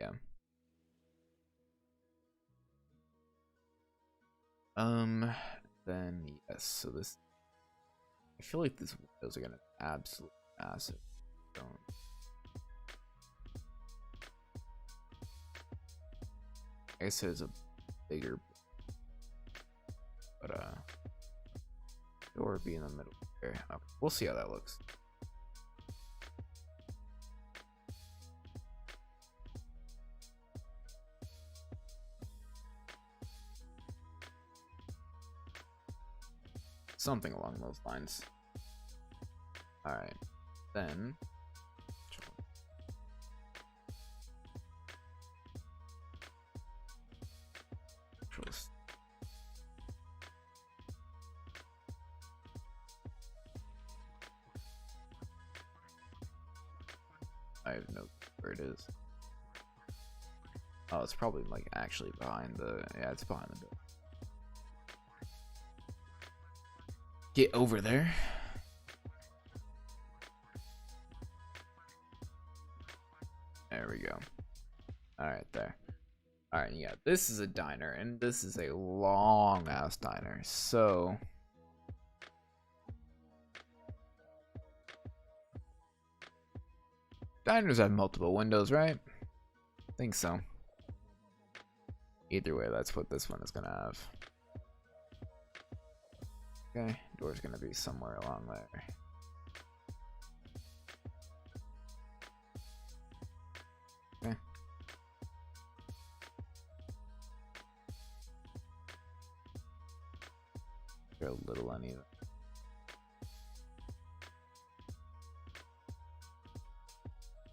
yeah. Um, then yes, so this, I feel like these windows are gonna be absolutely massive. Don't. I guess there's a bigger, but door be in the middle there. Okay, we'll see how that looks. Something along those lines. Alright, then I have no clue where it is. Oh, it's probably like actually behind the, yeah, it's behind the door. Get over there. There we go. Alright, there. Alright, yeah, this is a diner, and this is a long ass diner, so diners have multiple windows, right? I think so. Either way, that's what this one is gonna have. Okay, door's gonna be somewhere along there. Okay. They're a little uneven.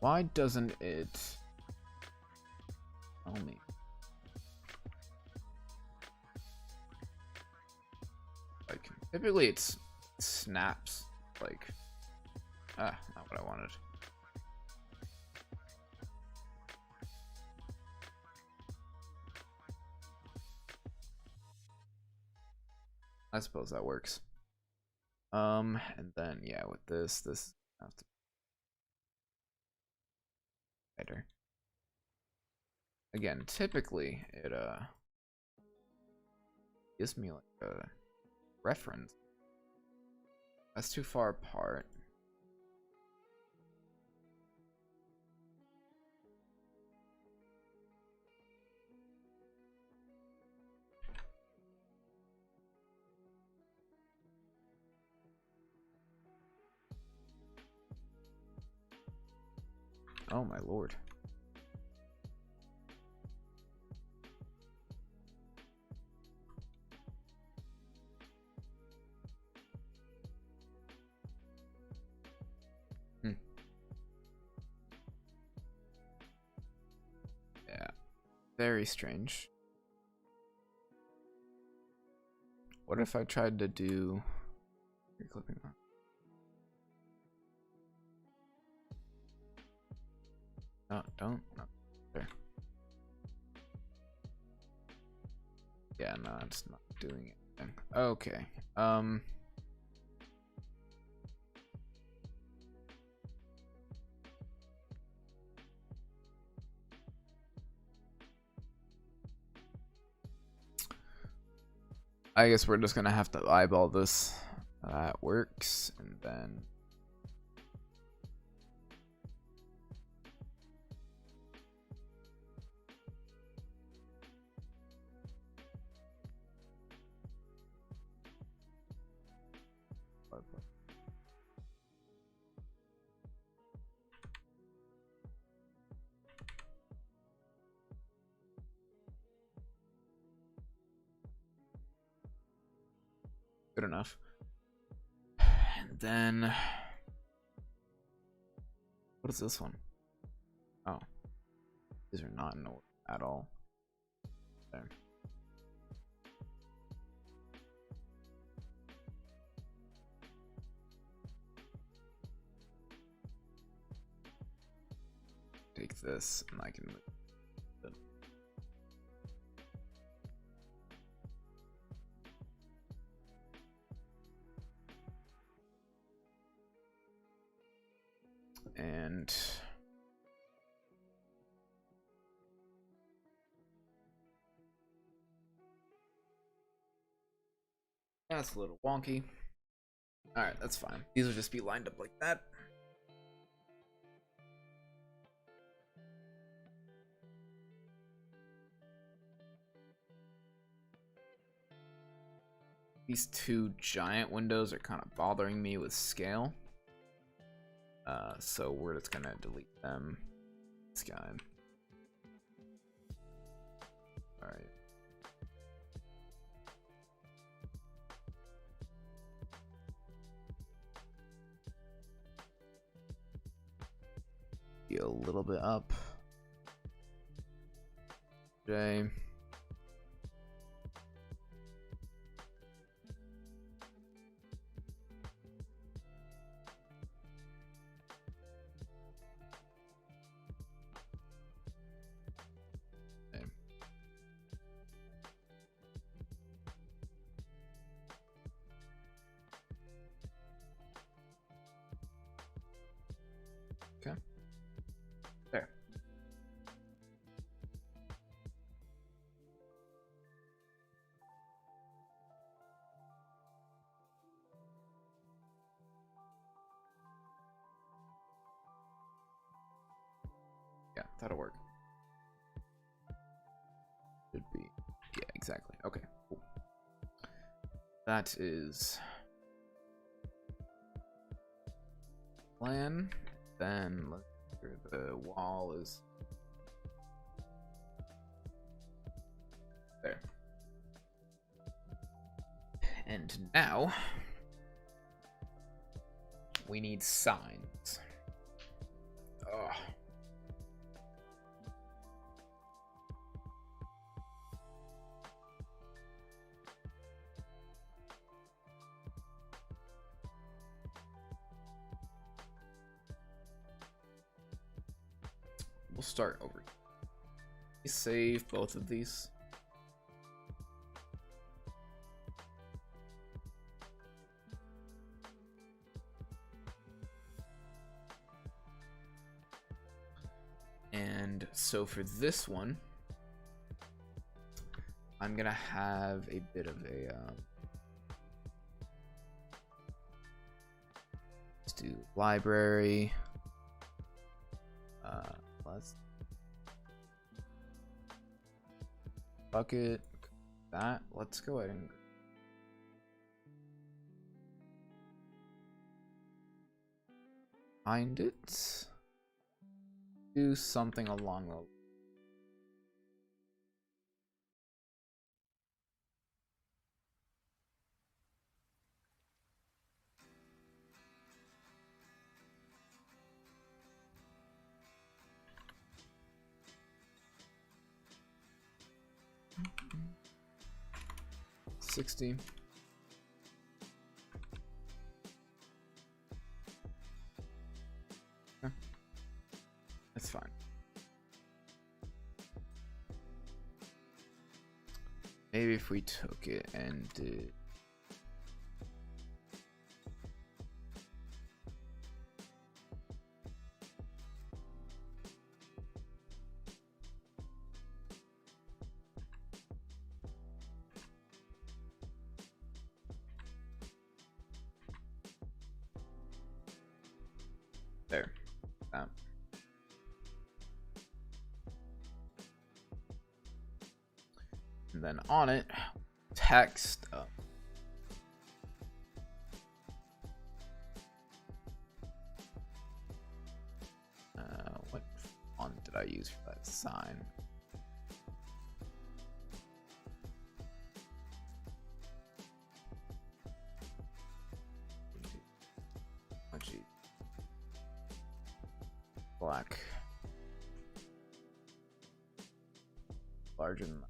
Why doesn't it tell me? Like, typically it snaps. Like, not what I wanted. I suppose that works. And then yeah, with this have to better. Again, typically it gives me like a reference. That's too far apart. Oh my lord. Yeah. Very strange. What if I tried to do... You're clipping on. No, don't. No. There. Yeah, no, it's not doing it. Okay. I guess we're just gonna have to eyeball this. That works, and then good enough. And then what is this one? Oh, these are not in order at all. There. Take this, and I can move it. And That's a little wonky. Alright, that's fine. These will just be lined up like that. These two giant windows are kind of bothering me with scale. So we're just gonna delete them. This guy. Alright. Be a little bit up. J. Okay. There. Yeah, that'll work. Should be. Yeah, exactly. Okay, cool. That is plan. Then let's make sure the wall is there. And now we need signs. Ugh. We'll start over here. Save both of these. And so for this one, I'm gonna have a bit of a let's do library. Let's bucket that. Let's go ahead and find it. Do something along those. $60. Okay. That's fine. Maybe if we took it and did there. That. And then on it, text up. What font did I use for that sign? Oh, gee. Black. Larger than that.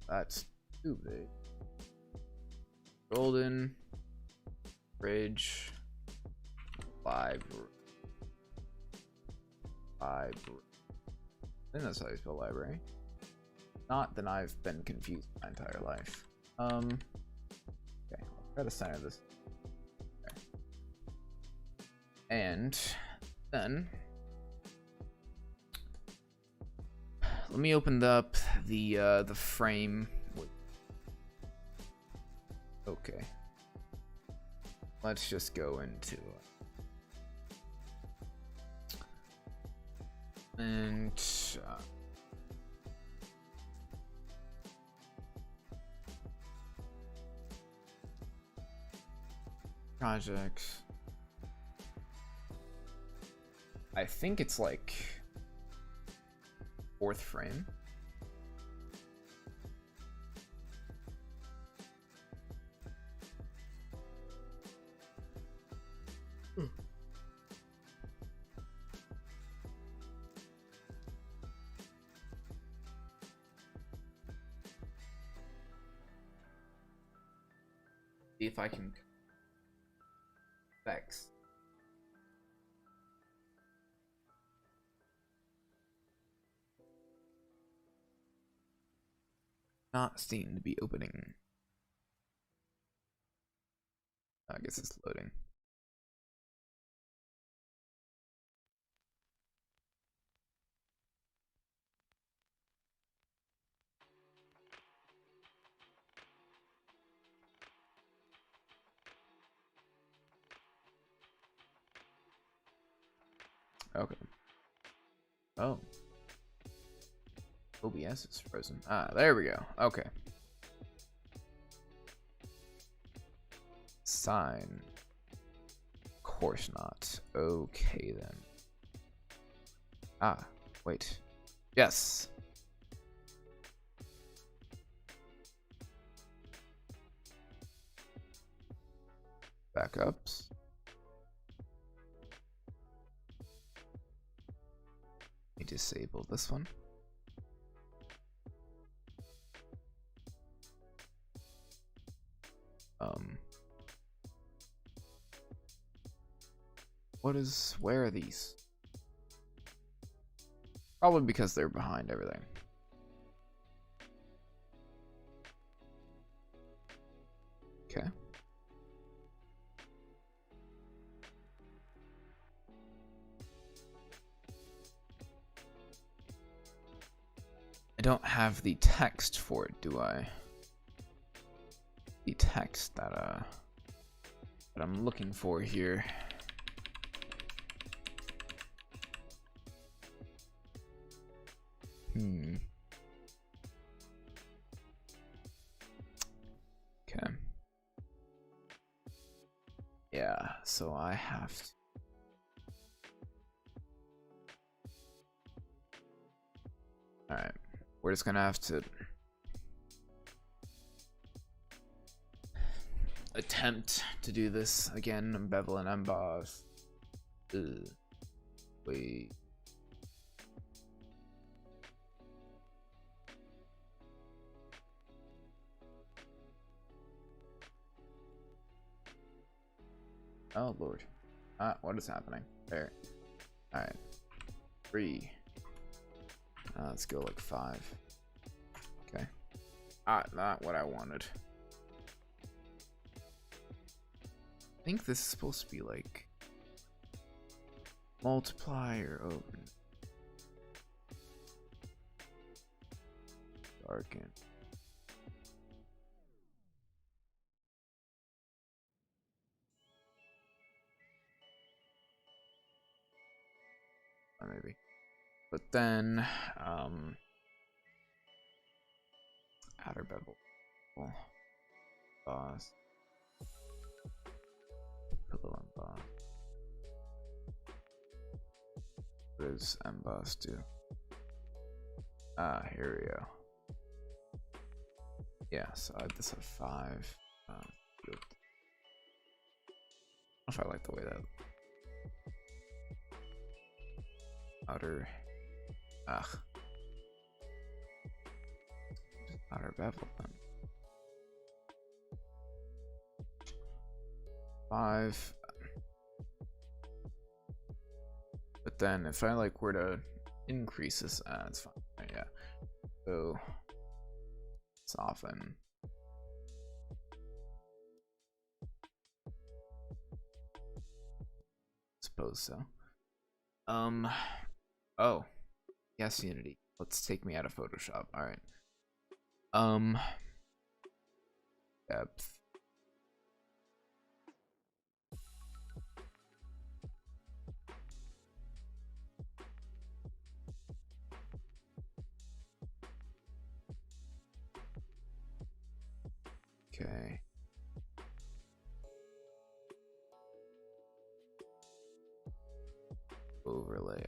That's too big. Golden Bridge Library. I think that's how you spell library. Not that I've been confused my entire life. Okay, I'll try to center this. Okay. And then let me open up the frame. Okay. Let's just go into and projects. I think it's like 4th frame. See if I can fix. Not seem to be opening. I guess it's loading. Okay. Oh. OBS is frozen. Ah, there we go. Okay. Sign. Of course not. Okay then. Ah, wait. Yes. Backups. Let me disable this one. Where are these? Probably because they're behind everything. Okay. I don't have the text for it, do I? The text that I'm looking for here. Okay. Yeah, so I have to. Alright, we're just gonna have to attempt to do this again. Bevel and emboss. Wait. Oh lord. What is happening? There. Alright. 3. Let's go like 5. Okay. Not what I wanted. I think this is supposed to be like multiply or open. Darken. Maybe. But then outer bevel. Boss. Pillow emboss. What does emboss do? Here we go. Yeah, so I have this at 5. I don't know if I like the way that outer outer bevel then. 5. But then if I like were to increase this, it's fine. Yeah. So soften. suppose so. Oh, yes, Unity. Let's take me out of Photoshop. All right. Depth. Okay. Overlay.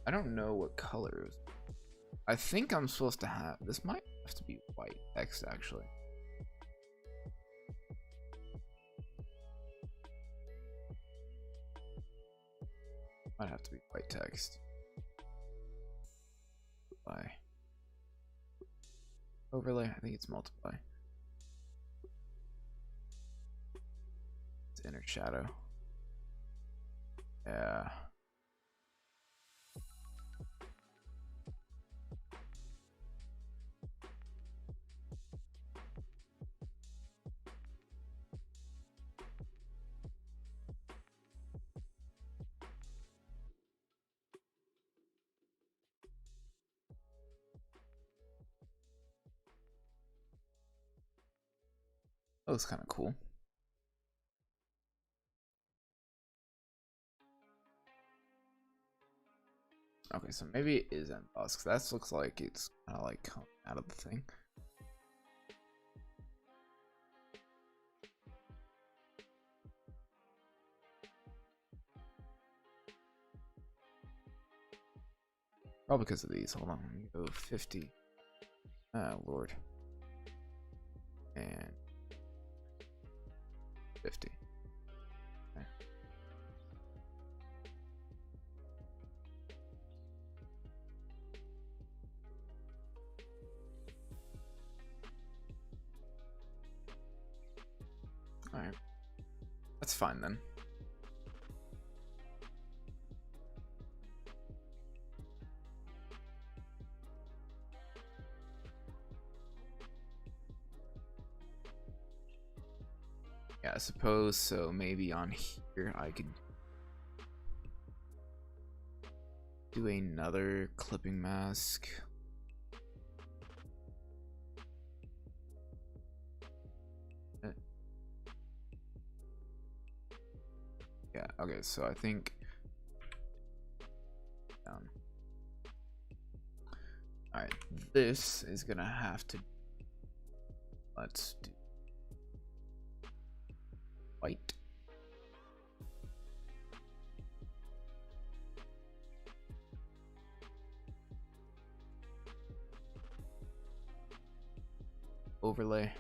I don't know what colors. I think I'm supposed to have this. Might have to be white text actually. Might have to be white text. Multiply. Overlay. I think it's multiply. It's inner shadow. Yeah. That looks kind of cool. Okay, so maybe it is embossed, because that looks like it's kind of like coming out of the thing. Probably because of these. Hold on, let me go 50. Ah, Lord. And 50. Okay. Alright. That's fine then. Yeah, I suppose so. Maybe on here I could do another clipping mask. Yeah, okay, so I think alright, this is gonna have to, let's do white. Overlay.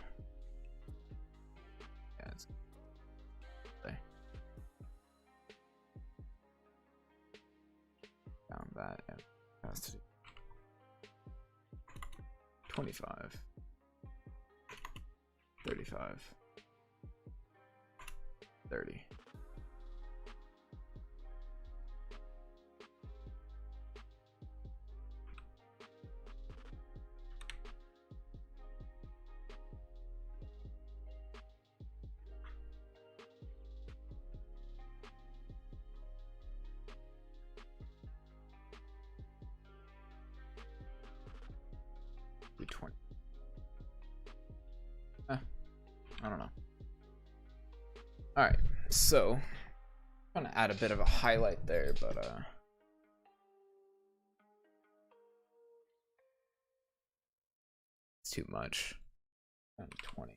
Yeah, it's overlay. Down that and opacity. 25. 35. 30. Do 20. I don't know. Alright, so I'm gonna add a bit of a highlight there, but it's too much. 20.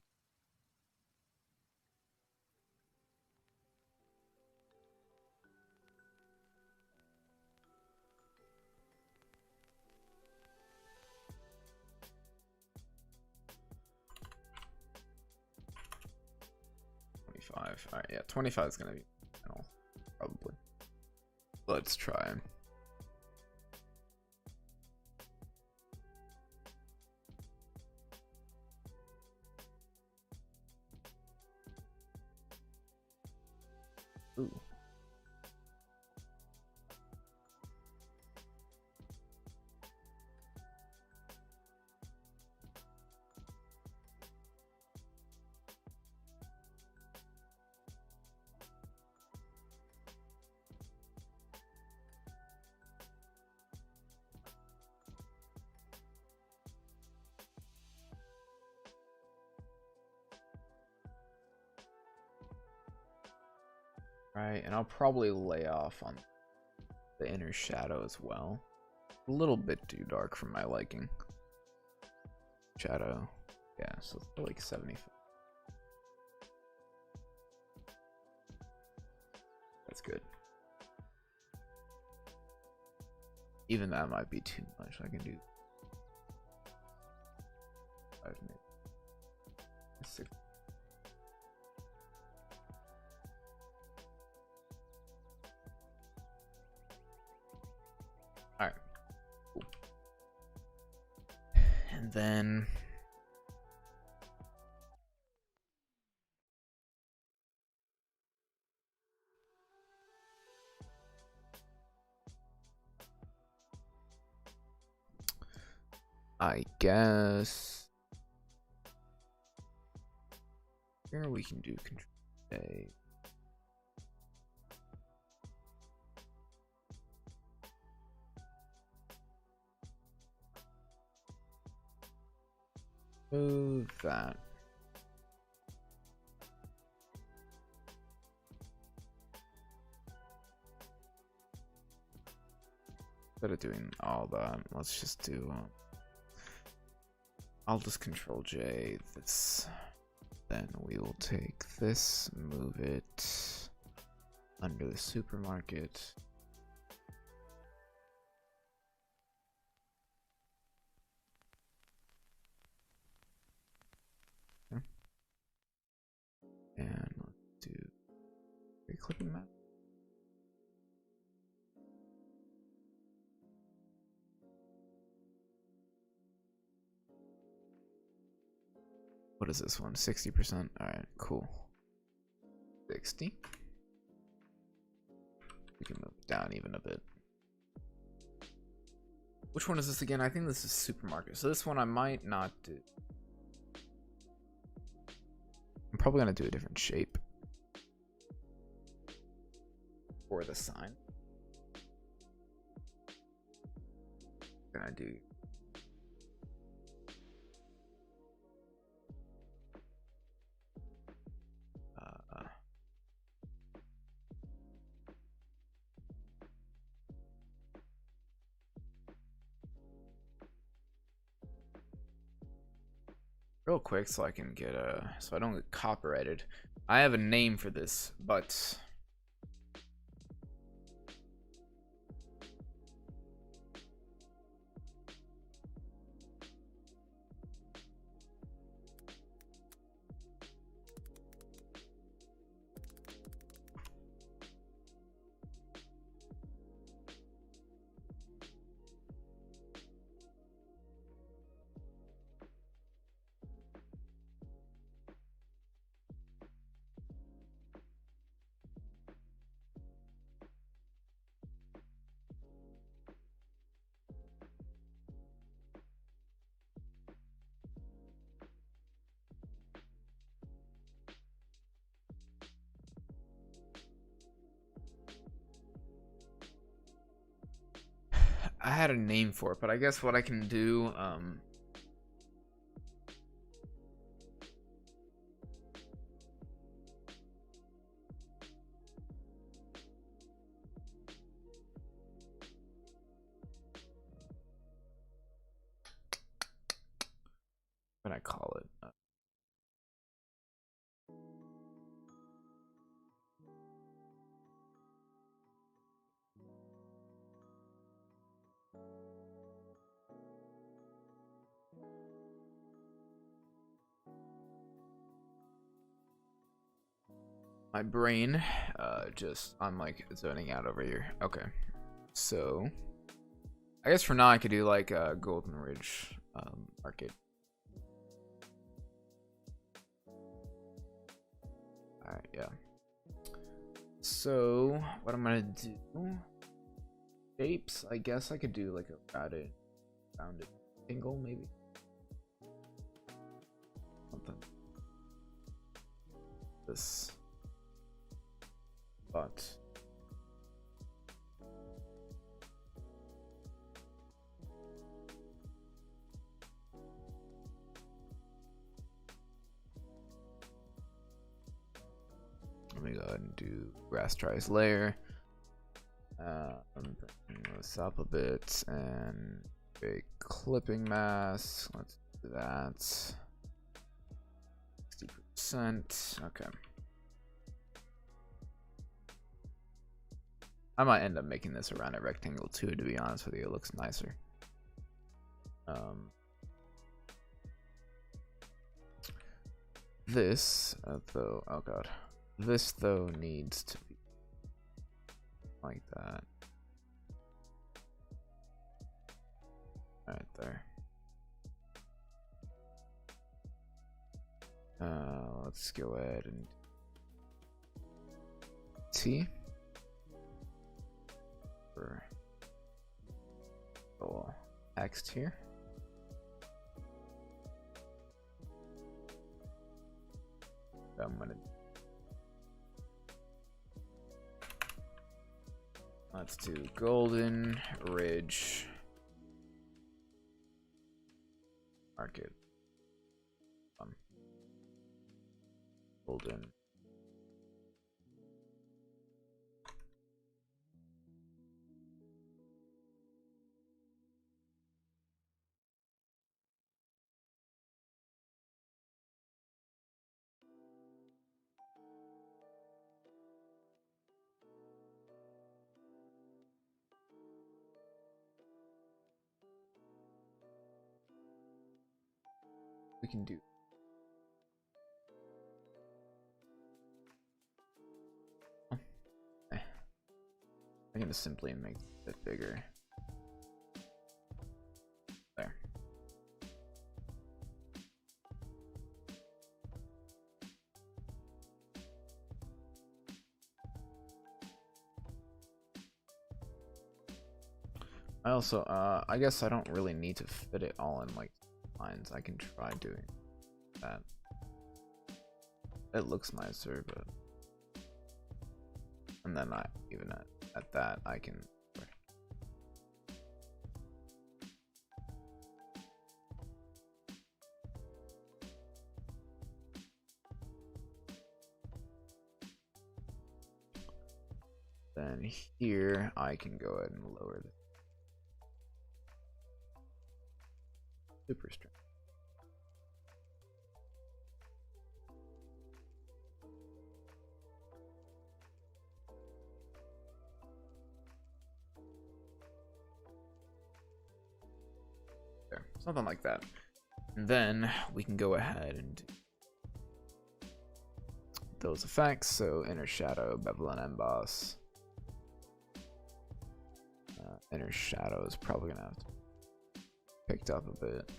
Alright, yeah, 25 is gonna be final, probably. Let's try. Ooh. Right, and I'll probably lay off on the inner shadow as well. A little bit too dark for my liking. Shadow. Yeah, so it's like 75. That's good. Even that might be too much. I can do 5 minutes. 6. Alright. Cool. And then I guess here we can do Control A. Move that. Instead of doing all that, let's just do. I'll just Control J this. Then we will take this, move it under the supermarket. Okay. And let's do a clipping map. What is this one? 60%? Alright, cool. 60. We can move down even a bit. Which one is this again? I think this is supermarket. So this one I might not do. I'm probably gonna do a different shape for the sign. Gonna do real quick so I can get so I don't get copyrighted. I have a name for this, but I had a name for it, but I guess what I can do, what do I call it? My brain, just, I'm like zoning out over here. Okay, so I guess for now I could do like a Golden Ridge Market. Alright, yeah. So what I'm gonna do, shapes, I guess I could do like a rounded angle maybe. Something. This. But let me go ahead and do rasterize layer. Bring this up a bit and a clipping mask. Let's do that. 60%. Okay. I might end up making this around a rectangle too, to be honest with you. It looks nicer. This though, oh god, this though needs to be like that. Right there. Let's go ahead and T for little text here. I'm gonna let's do Golden Ridge Market. Golden. We can do I can just simply make it a bit bigger. There. I also, I guess I don't really need to fit it all in like lines. I can try doing that. It looks nicer, but and then I even at that I can. Then here I can go ahead and lower the superstring. There, something like that. And then we can go ahead and do those effects. So inner shadow, bevel and emboss. Inner shadow is probably gonna have to be picked up a bit.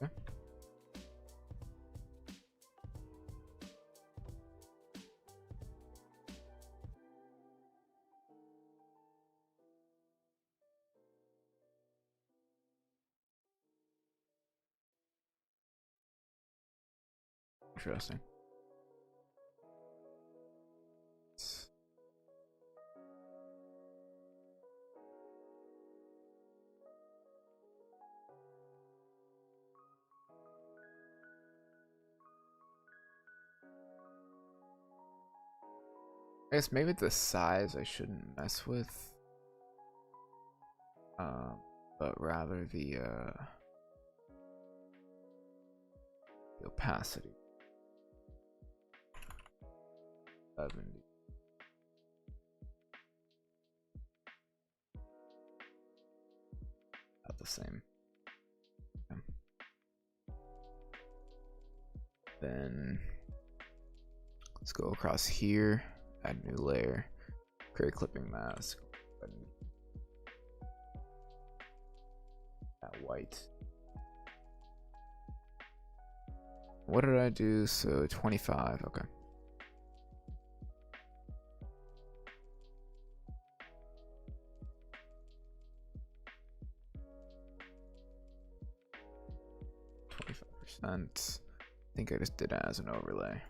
Okay. Interesting. I guess maybe the size I shouldn't mess with, but rather the opacity. 70. About the same. Okay. Then let's go across here, add new layer, create clipping mask, that white. What did I do? So 25, okay. %. think I just did it as an overlay.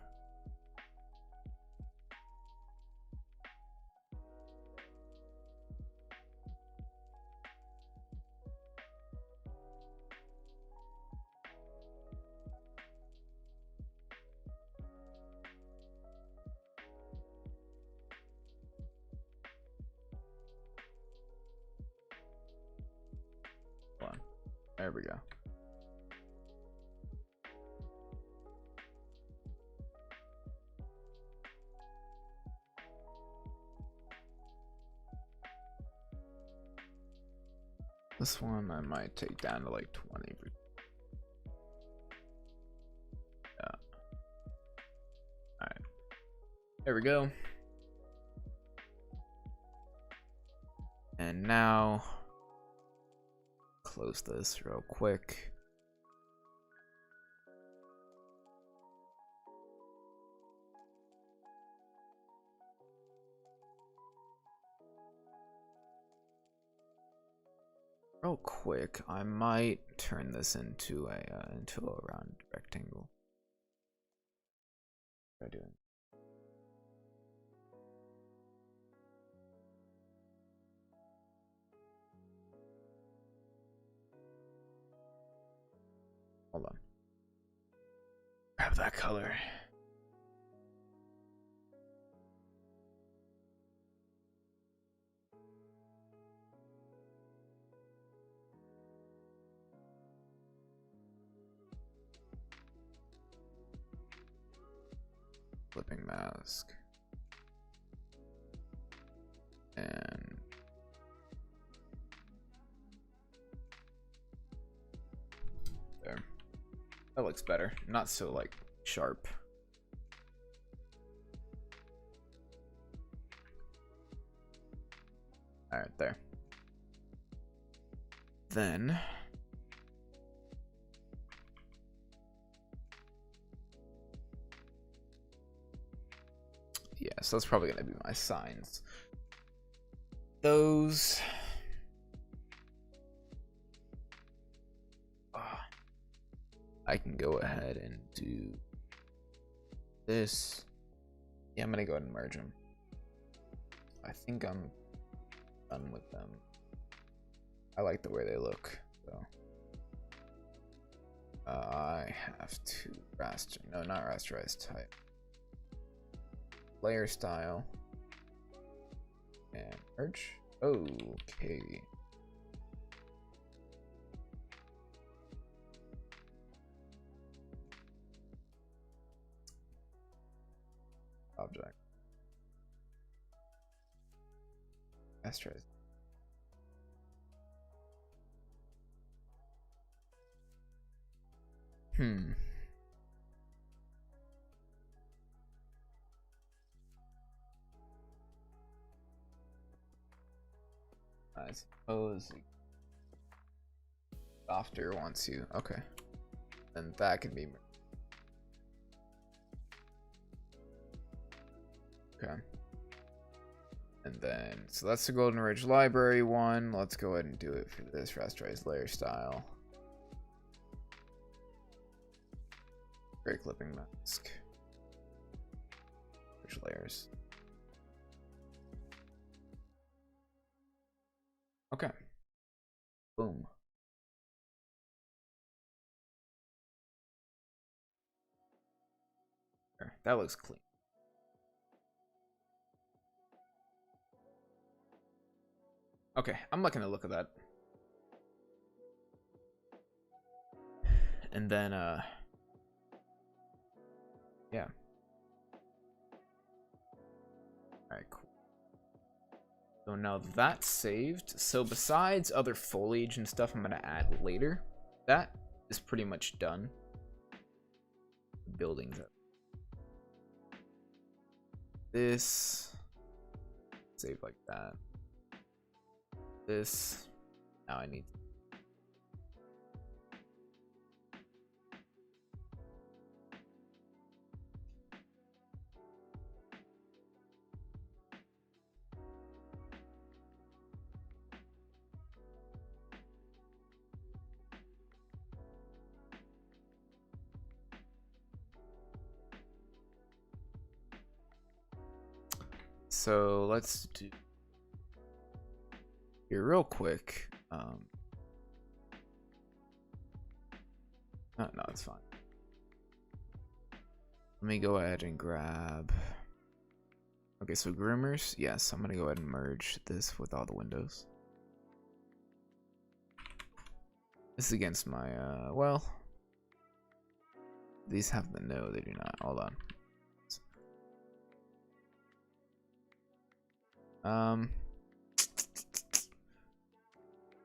Hold on. There we go. This one I might take down to like 20. Yeah. Alright. There we go. And now close this real quick. Real quick, I might turn this into a round rectangle. What am I doing? Hold on. Grab that color. Flipping mask. And there. That looks better. Not so like sharp. All right, there. Then yeah, so that's probably gonna be my signs. Those I can go ahead and do this. Yeah, I'm gonna go ahead and merge them. I think I'm done with them. I like the way they look, so I have to raster, no, not rasterize type, layer style, and merge. Okay. Object. Rasterize. I suppose softer wants you. Okay. Then that can be. Okay. And then, so that's the Golden Ridge Library one. Let's go ahead and do it for this rasterized layer style. Gray clipping mask. Which layers? Okay. Boom. There, that looks clean. Okay, I'm liking the look of that. And then, yeah. Alright, cool. So now that's saved. So besides other foliage and stuff I'm gonna add later, that is pretty much done. Buildings up. This save like that. This now I need so let's do here real quick. No, it's fine. Let me go ahead and grab. Okay, so groomers. Yes, I'm gonna go ahead and merge this with all the windows. This is against my well. These have the no, they do not. Hold on.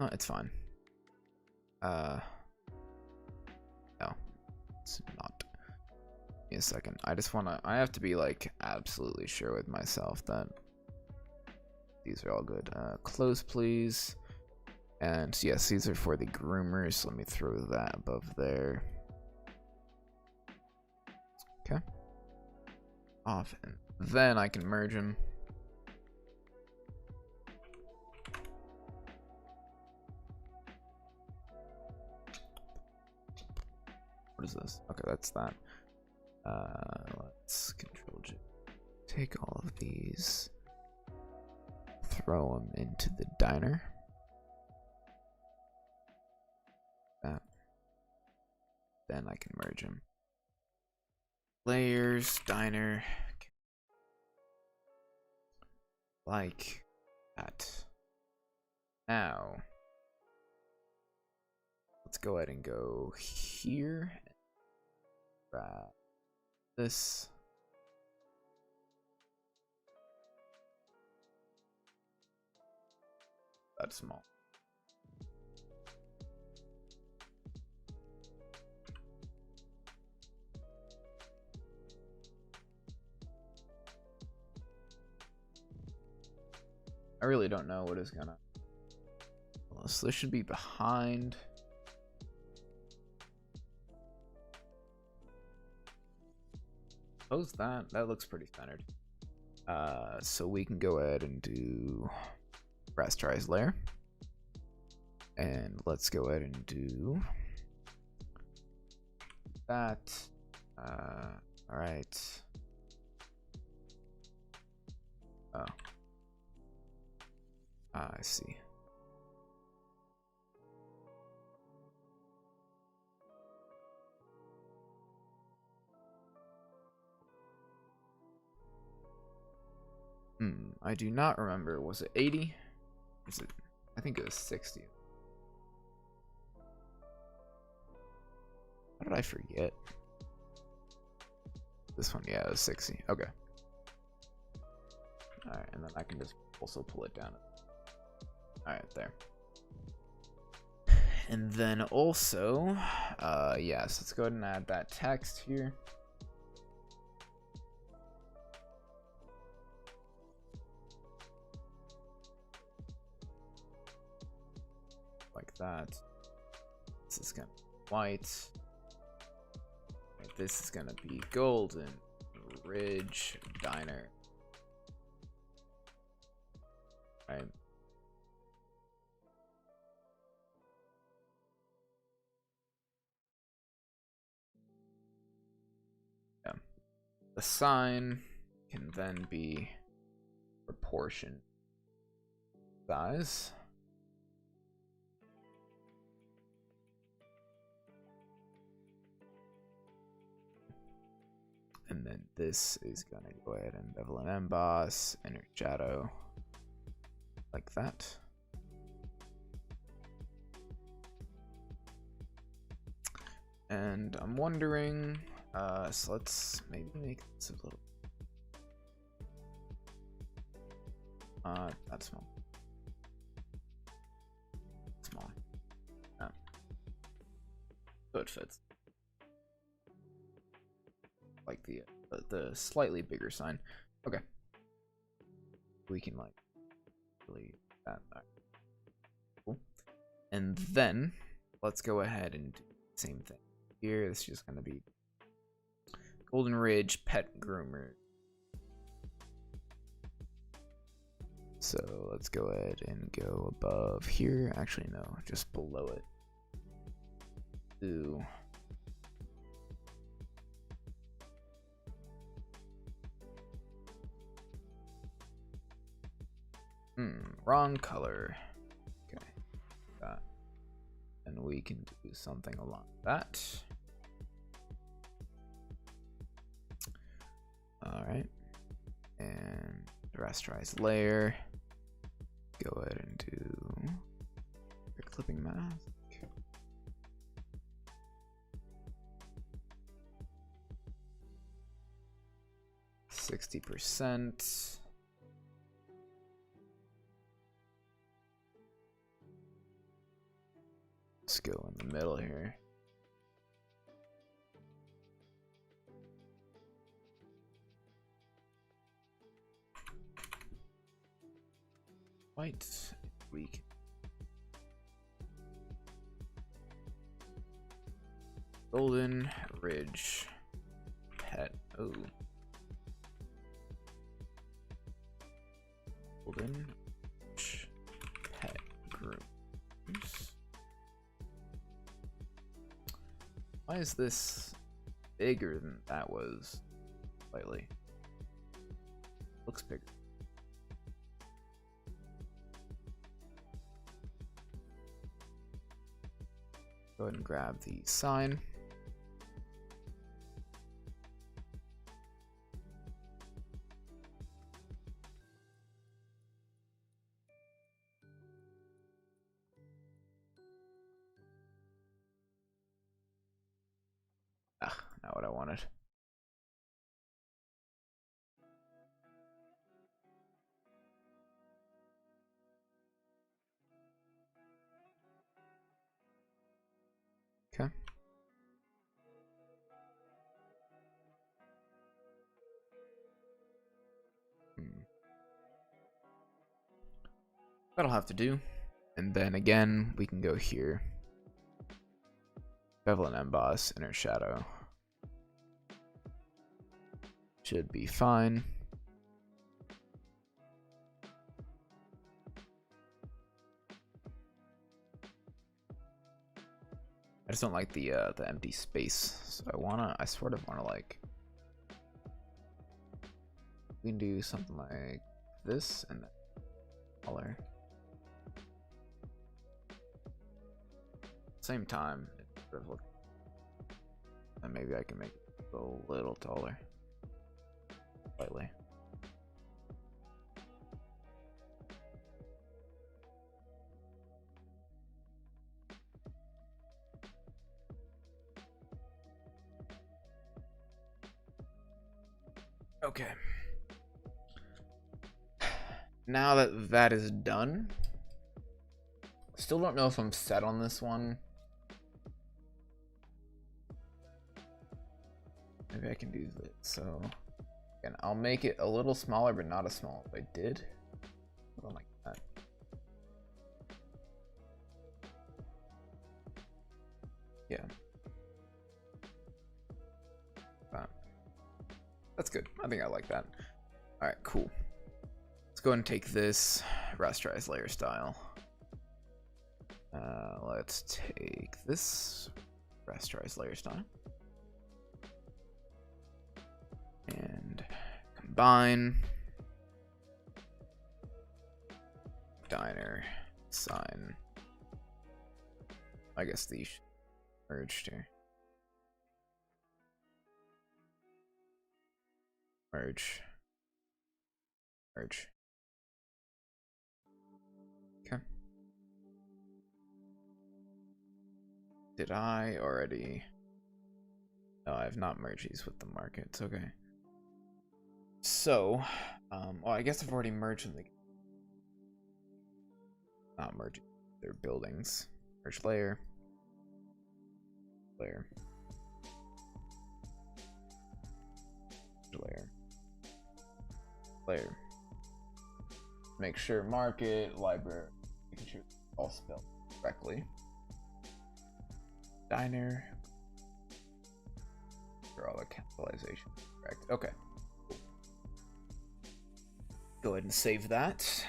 No, it's fine. No, it's not. Give me a second. I have to be like absolutely sure with myself that these are all good. Close, please. And yes, these are for the groomers. Let me throw that above there. Okay. Off, and then I can merge them. What is this? Okay, that's that. Let's Control J. Take all of these, throw them into the diner. That. Then I can merge them. Layers, diner. Like that. Now, let's go ahead and go here. Grab this. That's small. I really don't know what is gonna. So this should be behind. Suppose that looks pretty centered. So we can go ahead and do rasterize layer, and let's go ahead and do that. All right. Oh. I see. I do not remember. Was it 80? Was it? I think it was 60. How did I forget? This one, yeah, it was 60. Okay. Alright, and then I can just also pull it down. Alright, there. And then also, yes, let's go ahead and add that text here. Like that. This is gonna be white. And this is gonna be Golden Ridge Diner. Right. Yeah. The sign can then be proportion size. And then this is gonna go ahead and bevel and emboss, inner shadow, like that. And I'm wondering, so let's maybe make this a little, that's small. Small. Oh. So it fits. Like the slightly bigger sign. Okay. We can like really that. Cool. And then let's go ahead and do the same thing here. This is just gonna be Golden Ridge Pet Groomer. So let's go ahead and go above here. Actually, no, just below it. Ooh. Wrong color. Okay. That. And we can do something along that. Alright. And rasterize layer. Go ahead and do your clipping mask. 60%. Let's go in the middle here. White, weak. Golden Ridge pet. Oh. Golden Ridge pet groups. Why is this bigger than that was? Slightly. Looks bigger. Go ahead and grab the sign. Not what I wanted. Okay. That'll have to do. And then again, we can go here. Bevel and emboss, inner shadow. Should be fine. I just don't like the empty space. So I sort of wanna like, we can do something like this and then color. Same time, it's sort of look, and maybe I can make it a little taller. Slightly. Okay. Now that that is done, still don't know if I'm set on this one. Maybe I can do this. So, again, I'll make it a little smaller, but not as small as I did. Something like that. Yeah. That's good. I think I like that. All right, cool. Let's go ahead and take this rasterize layer style. Let's take this rasterize layer style and combine diner sign. I guess these merged here. Merge. Merge. Okay. Did I already? No, I have not merged these with the markets. Okay. So, well, I guess I've already merged them. Not merging their buildings. Merge layer. Layer. Layer. Layer. Make sure market, library, making sure it's all spelled correctly. Diner. For all the capitalization correct. Okay. Go ahead and save that.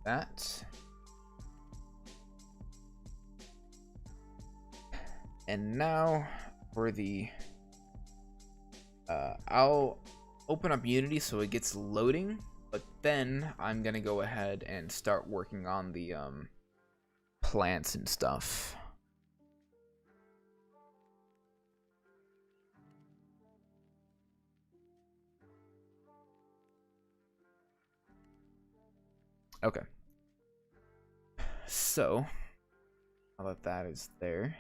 That. And now for the I'll open up Unity so it gets loading, but then I'm gonna go ahead and start working on the plants and stuff. Okay. So, now that that is there.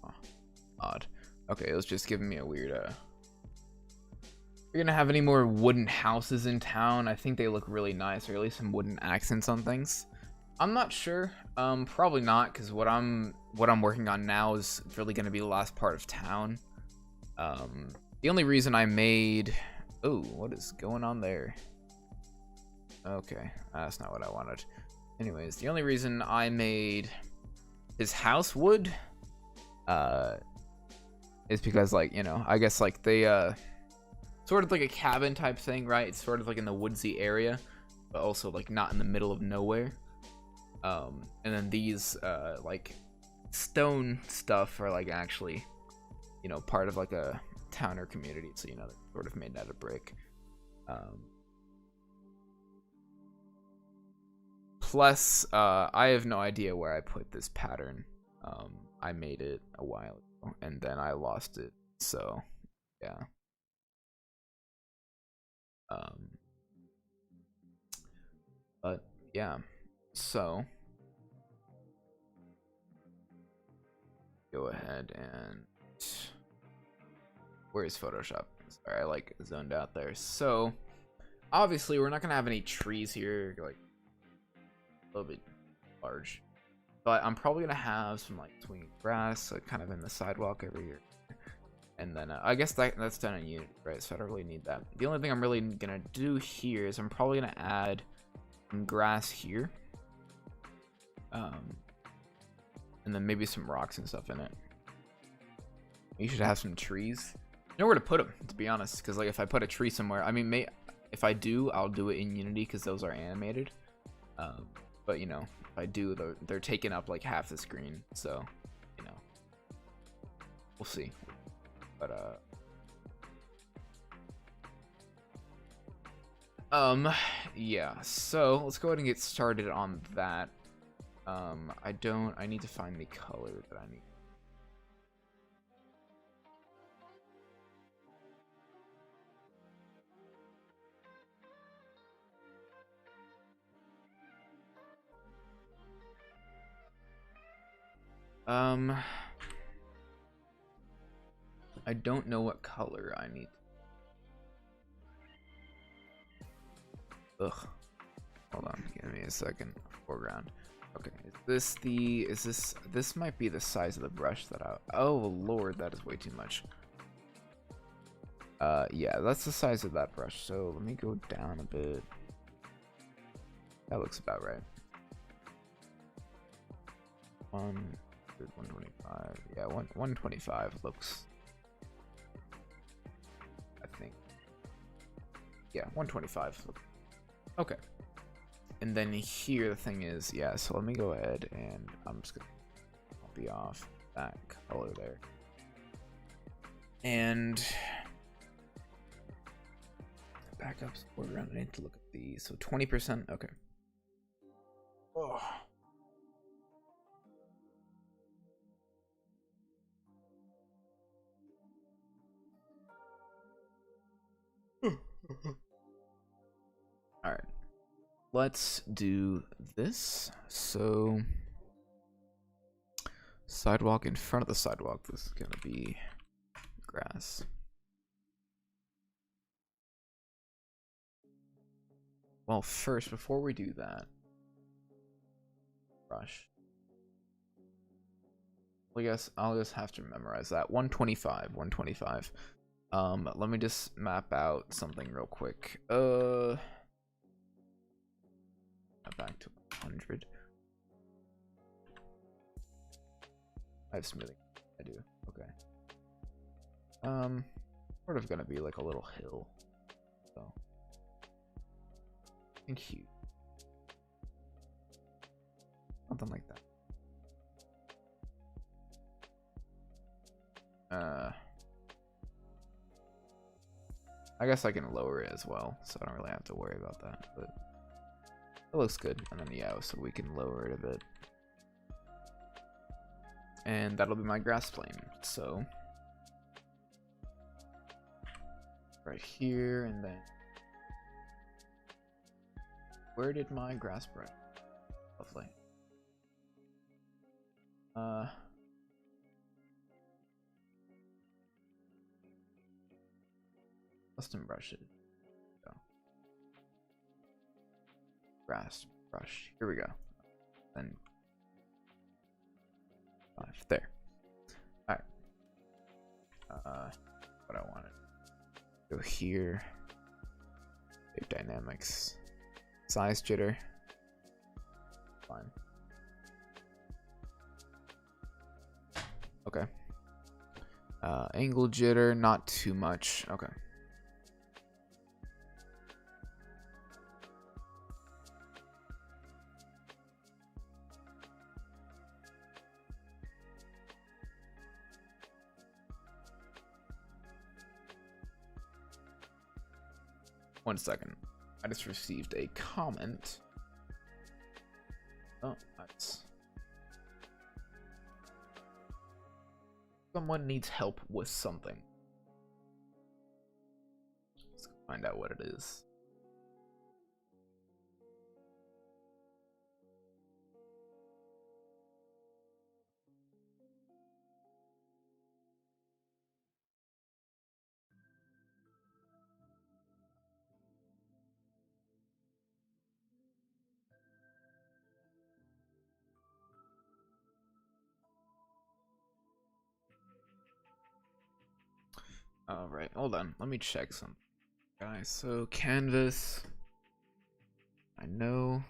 Oh, odd. Okay, it was just giving me a weird, You're gonna have any more wooden houses in town? I think they look really nice, or at least some wooden accents on things. I'm not sure. Probably not, because what I'm working on now is really gonna be the last part of town. The only reason I made, oh, what is going on there? Okay, that's not what I wanted. Anyways, the only reason I made his house wood, is because, like, you know, I guess like they sort of like a cabin type thing, right? It's sort of like in the woodsy area, but also like not in the middle of nowhere. And then these like stone stuff are like actually, you know, part of like a town or community, so you know, they're sort of made out of brick. Plus, I have no idea where I put this pattern. I made it a while ago and then I lost it, so yeah. But yeah, so go ahead and where's Photoshop? Sorry, I like zoned out there. So obviously we're not gonna have any trees here, like a little bit large, but I'm probably gonna have some like swinging grass, like kind of in the sidewalk over here. And then I guess that's done in Unity, right? So I don't really need that. The only thing I'm really gonna do here is I'm probably gonna add some grass here, and then maybe some rocks and stuff in it. You should have some trees. You know where to put them, to be honest, because like if I put a tree somewhere, I mean, if I do, I'll do it in Unity because those are animated. But you know, if I do, they're taking up like half the screen, so you know, we'll see. But yeah, so let's go ahead and get started on that. I need to find the color that I need. I don't know what color I need. Ugh. Hold on, give me a second. Foreground. Okay, this might be the size of the brush that oh lord, that is way too much. Yeah, that's the size of that brush. So let me go down a bit. That looks about right. 125. Yeah, 125 looks. I think. Yeah, 125. Okay. And then here the thing is, yeah, so let me go ahead and I'm just gonna copy off that color there. And backups foreground, I need to look at these. So 20%, okay. Oh. All right. Let's do this. So sidewalk, in front of the sidewalk, this is gonna be grass. Well, first, before we do that, brush. I guess I'll just have to memorize that. 125, 125. Let me just map out something real quick. Back to 100. I have smoothing. I do. Okay. Sort of gonna be like a little hill. So think hue. Something like that. I guess I can lower it as well, so I don't really have to worry about that, but it looks good. And then yeah, so we can lower it a bit. And that'll be my grass plane. So right here, and then where did my grass spread? Lovely. Custom brushes. Go. Grass brush. Here we go. Then 5 there. All right. What I wanted. Go here. Wave dynamics. Size jitter. Fine. Okay. Angle jitter, not too much. Okay. One second. I just received a comment. Oh, nice. Someone needs help with something. Let's find out what it is. All right, hold on. Let me check something, guys. So canvas, I know.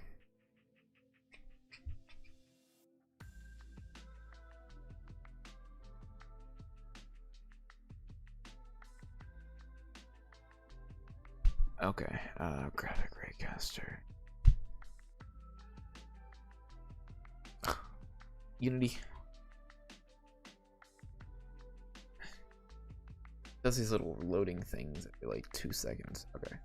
Okay, graphic raycaster. Unity. Does these little loading things every like 2 seconds. Okay.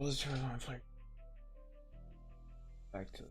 Let's turn on like back to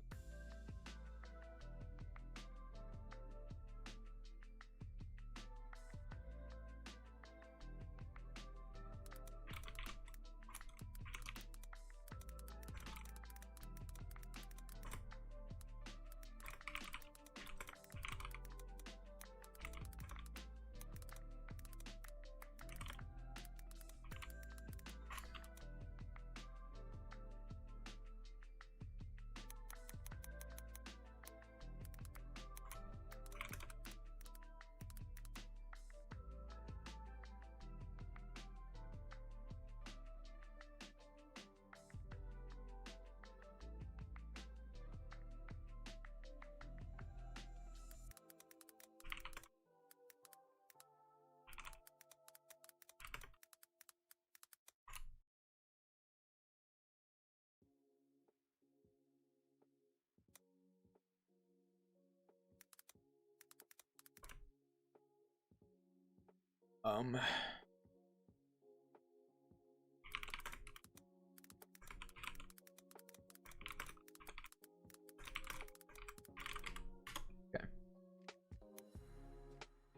okay.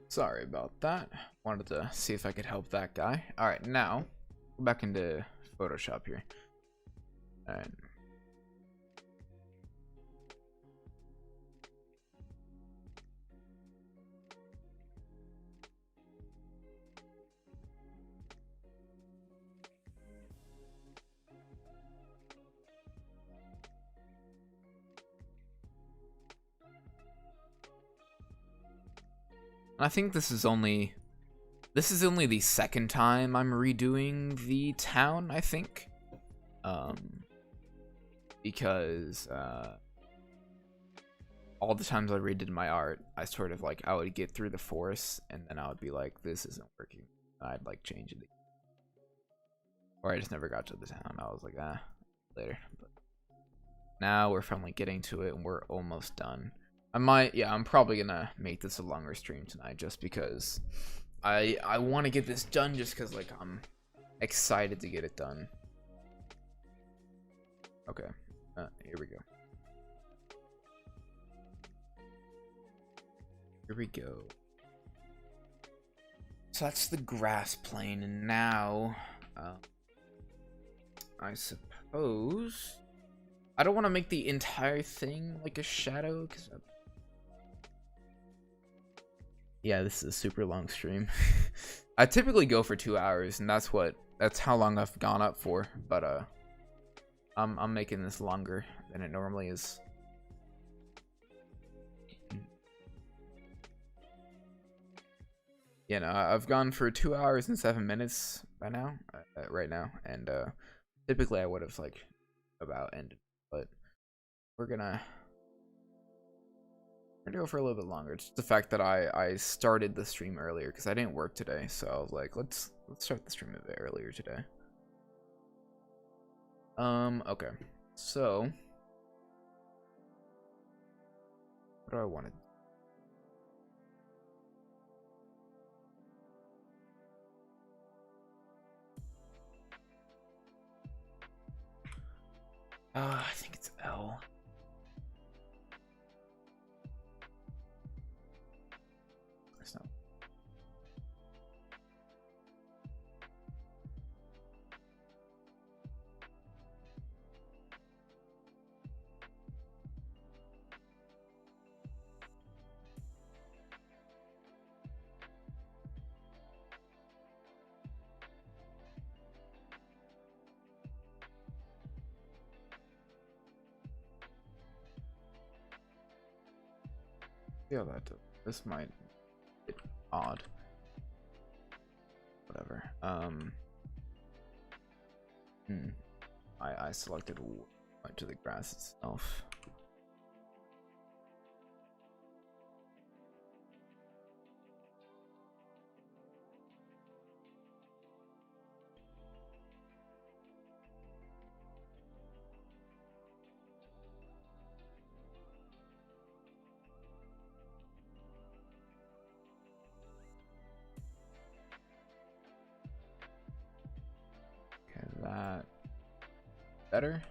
Sorry about that. Wanted to see if I could help that guy. All right, now go back into Photoshop here. All right. I think this is only the second time I'm redoing the town, I think. Because all the times I redid my art, I sort of like, I would get through the forest and then I would be like, this isn't working. I'd like change it. Or I just never got to the town. I was like, later. But now we're finally getting to it and we're almost done. I'm probably gonna make this a longer stream tonight just because I want to get this done just because like I'm excited to get it done. Okay, here we go. Here we go. So that's the grass plane, and now I suppose I don't want to make the entire thing like a shadow because yeah, this is a super long stream. I typically go for 2 hours, and that's how long I've gone up for. But I'm making this longer than it normally is. You know, I've gone for 2 hours and 7 minutes by now, right now, and typically I would have like about ended, but we're gonna go for a little bit longer. It's just the fact that I started the stream earlier because I didn't work today, so I was like, let's start the stream a bit earlier today. Okay, so what do I want to do? I think it's L. It's not. Yeah, this might be odd. Whatever. I selected went to the grass itself. Okay, that better.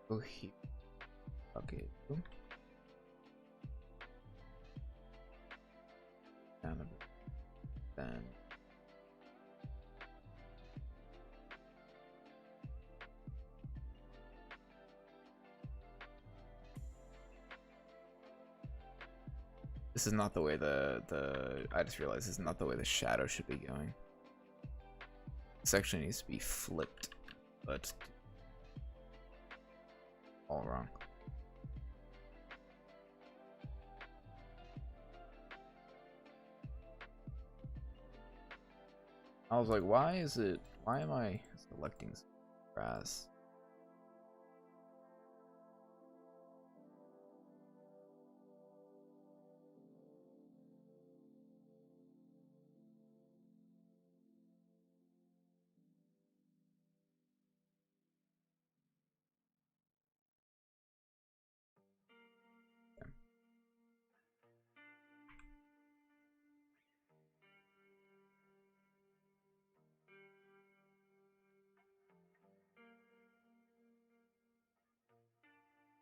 Go here. Okay. Down a bit. Then this is not the way I just realized this is not the way the shadow should be going. This actually needs to be flipped, but all wrong. I was like, why am I selecting grass?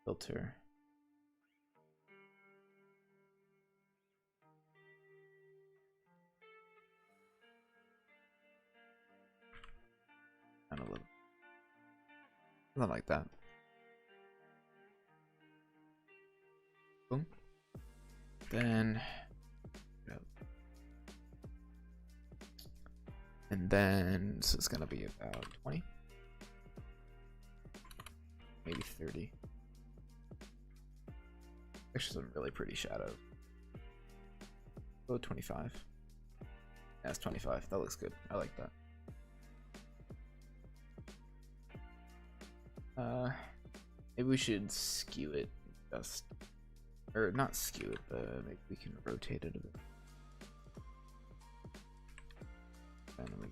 Filter. Down a little. Something like that. Boom. Then. And then this is gonna be about 20. Maybe 30. Actually, some really pretty shadows. Go 25. That's 25. That looks good. I like that. Maybe we should skew it just, or not skew it, but maybe we can rotate it a bit. And we,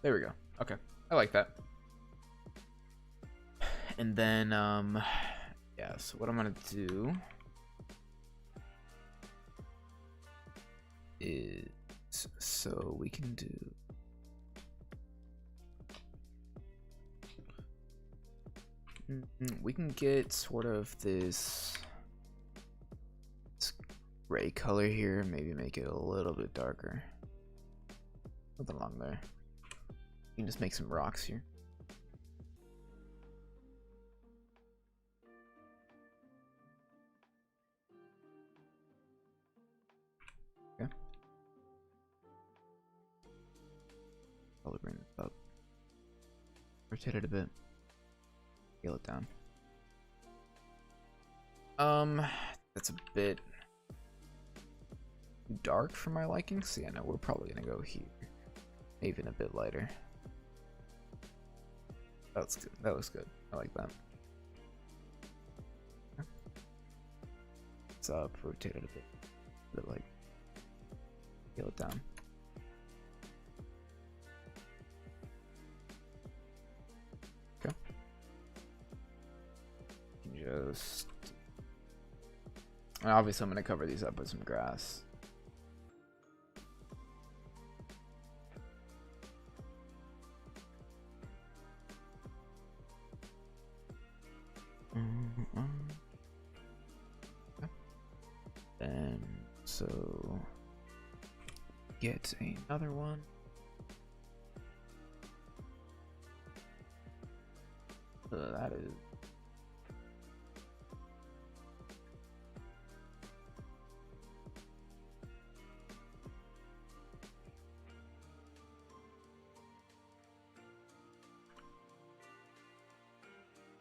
there we go. Okay, I like that. And then, yeah. So what I'm gonna do is, so we can do. We can get sort of this gray color here, maybe make it a little bit darker. Something along there. You can just make some rocks here. Okay. Probably bring this up. Rotate it a bit. Scale it down. That's a bit too dark for my liking. So yeah, no, we're probably gonna go here. Even a bit lighter. That's good. That looks good. I like that. It's up, rotate it a bit like scale it down. Okay. Just, and obviously I'm gonna cover these up with some grass. And so get another one. That is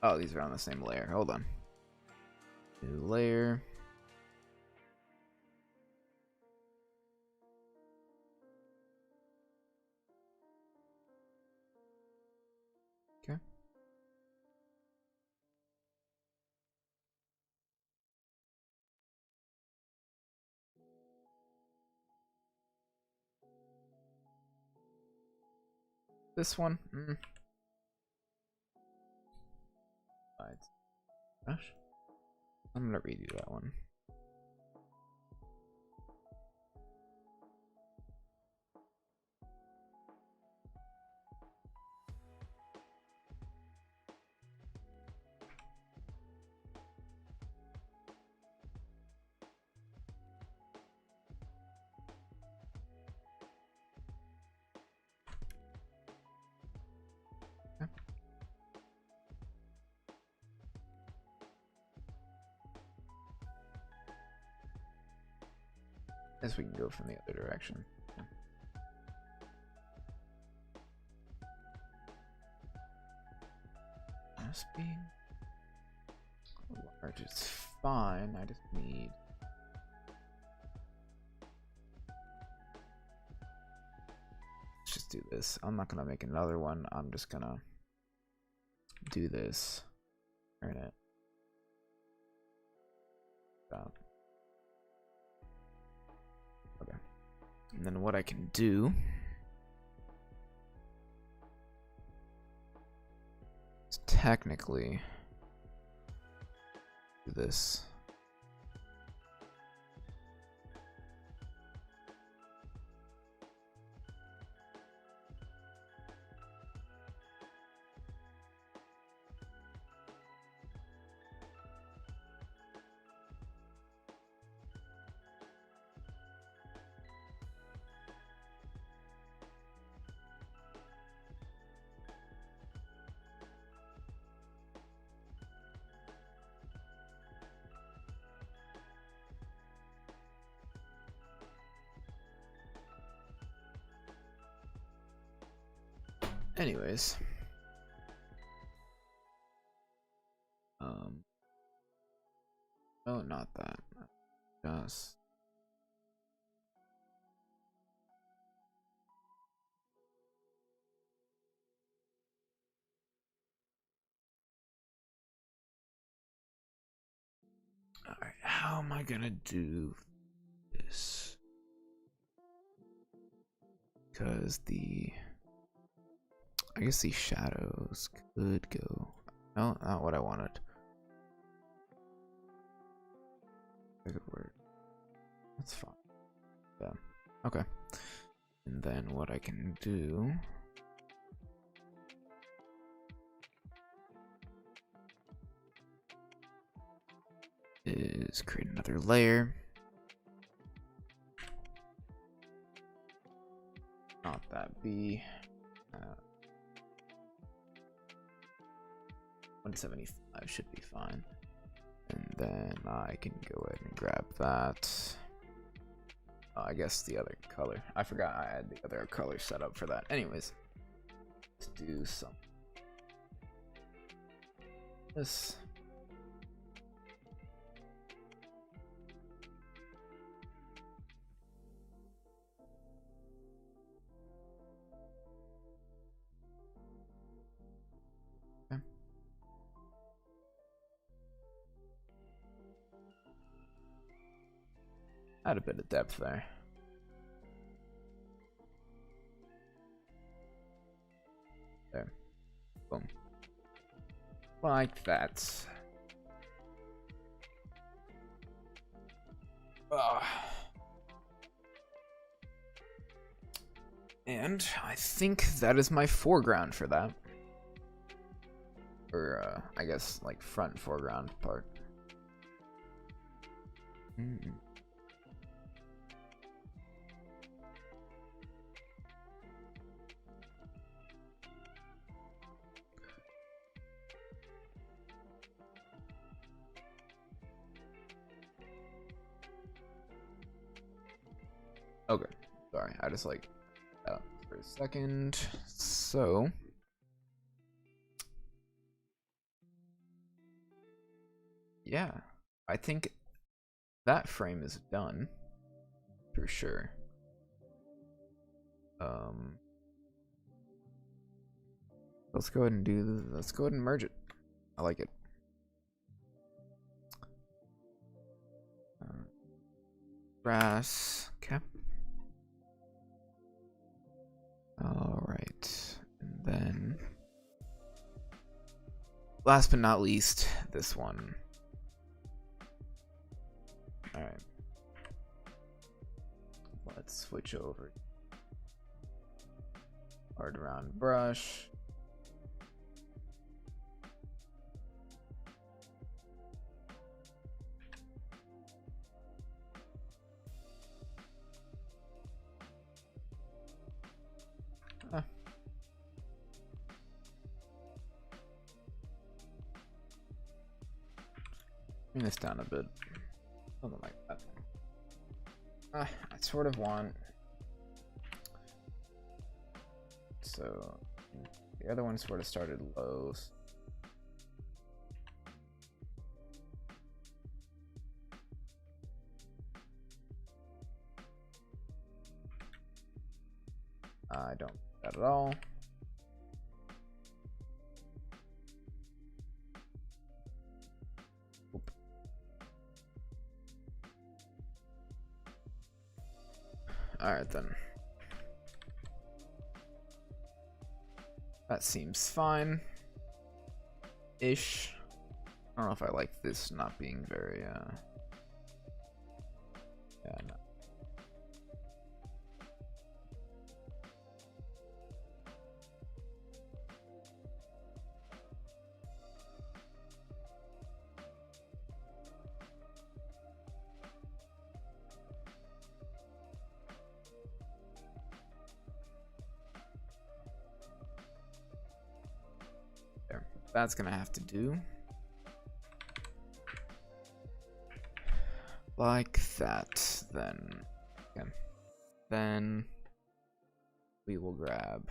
oh, these are on the same layer. Hold on. New layer. Okay. This one. Right. Gosh. I'm gonna redo that one. Okay. Guess we can go from the other direction. Must be large. It's fine. I just need. Let's just do this. I'm not gonna make another one. I'm just gonna do this. Turn it. Stop. Okay. And then what I can do is technically do this. Anyways, Just all right. How am I gonna do this? Because I guess these shadows could go. No, not what I wanted. That could work. That's fine. Yeah. Okay. And then what I can do is create another layer. Not that B. 175 should be fine. And then I can go ahead and grab that. I guess the other color. I forgot I had the other color set up for that. Anyways, let's do some. This. Okay. Add a bit of depth there. There. Boom. Like that. And I think that is my foreground for that. Or, I guess, like, front foreground part. Okay, sorry, I just like for a second. So yeah, I think that frame is done for sure. Let's go ahead and let's go ahead and merge it. I like it. Brass cap. All right, and then last but not least, this one. All right, let's switch over. Hard round brush. Bring this down a bit. Something like that. I sort of want. So the other one sort of started low. I don't like that at all. Oop. All right then. That seems fine. Ish. I don't know if I like this not being very yeah, no. There. That's gonna have to do. Like that, then. Okay. Then we will grab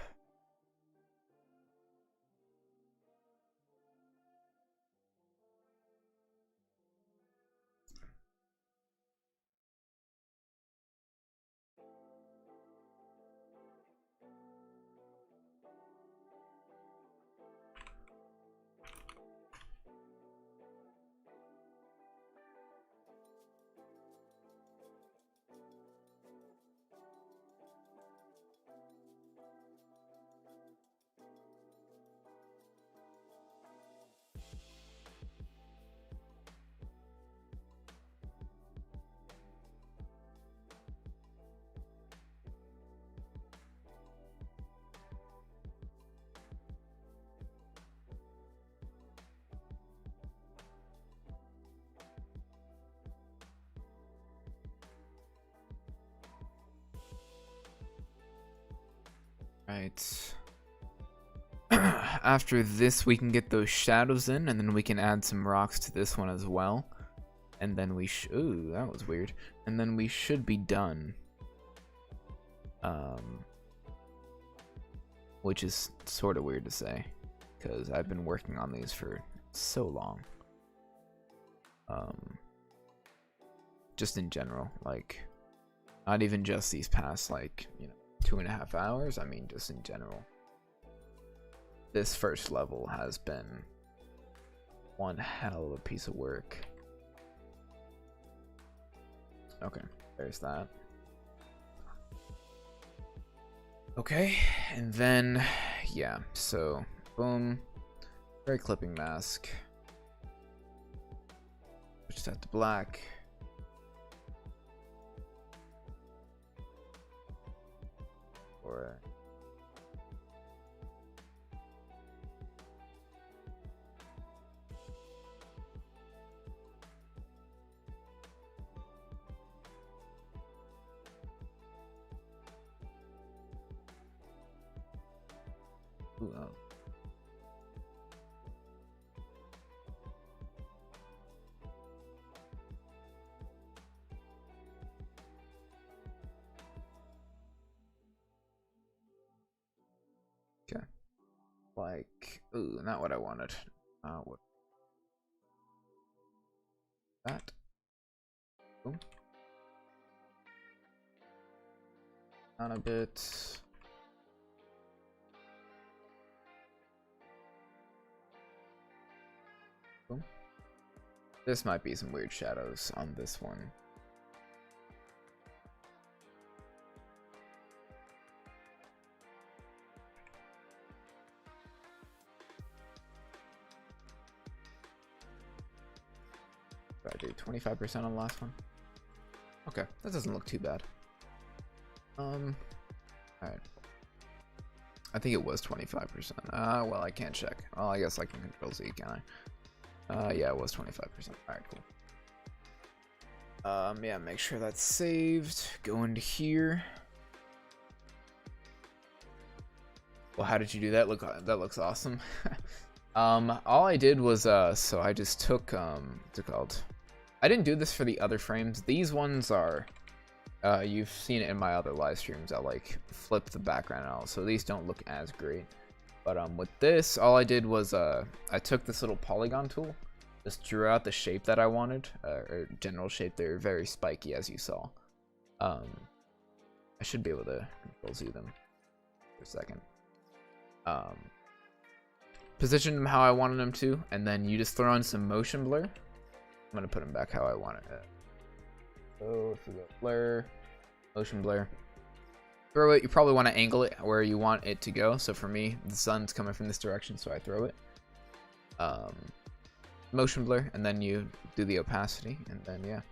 Right. After this, we can get those shadows in, and then we can add some rocks to this one as well. And then we ooh, that was weird. And then we should be done. Which is sort of weird to say, because I've been working on these for so long. Just in general, like, not even just these past, like, 2.5 hours. I mean, just in general. This first level has been one hell of a piece of work. Okay, there's that. Okay, and then, yeah, so, boom, very clipping mask. Switch that to black. Or ooh, oh. Okay. Like, ooh, not what I wanted. What? That. Boom. Down a bit. Boom. This might be some weird shadows on this one. I do 25% on the last one. Okay, that doesn't look too bad. Alright. I think it was 25%. Well, I can't check. Well, I guess I can control Z, can I? Yeah, it was 25%. Alright, cool. Yeah, make sure that's saved. Go into here. Well, how did you do that? Look, that looks awesome. All I did was, so I just took, what's it called? I didn't do this for the other frames. These ones are, you've seen it in my other live streams. I like flip the background out, so these don't look as great. But with this, all I did was, I took this little polygon tool, just drew out the shape that I wanted, or general shape. They're very spiky, as you saw. I should be able to control Z them for a second. Position them how I wanted them to, and then you just throw in some motion blur. I'm gonna put them back how I want it. So if we go blur, motion blur, throw it. You probably want to angle it where you want it to go. So for me, the sun's coming from this direction, so I throw it. Motion blur, and then you do the opacity, and then yeah.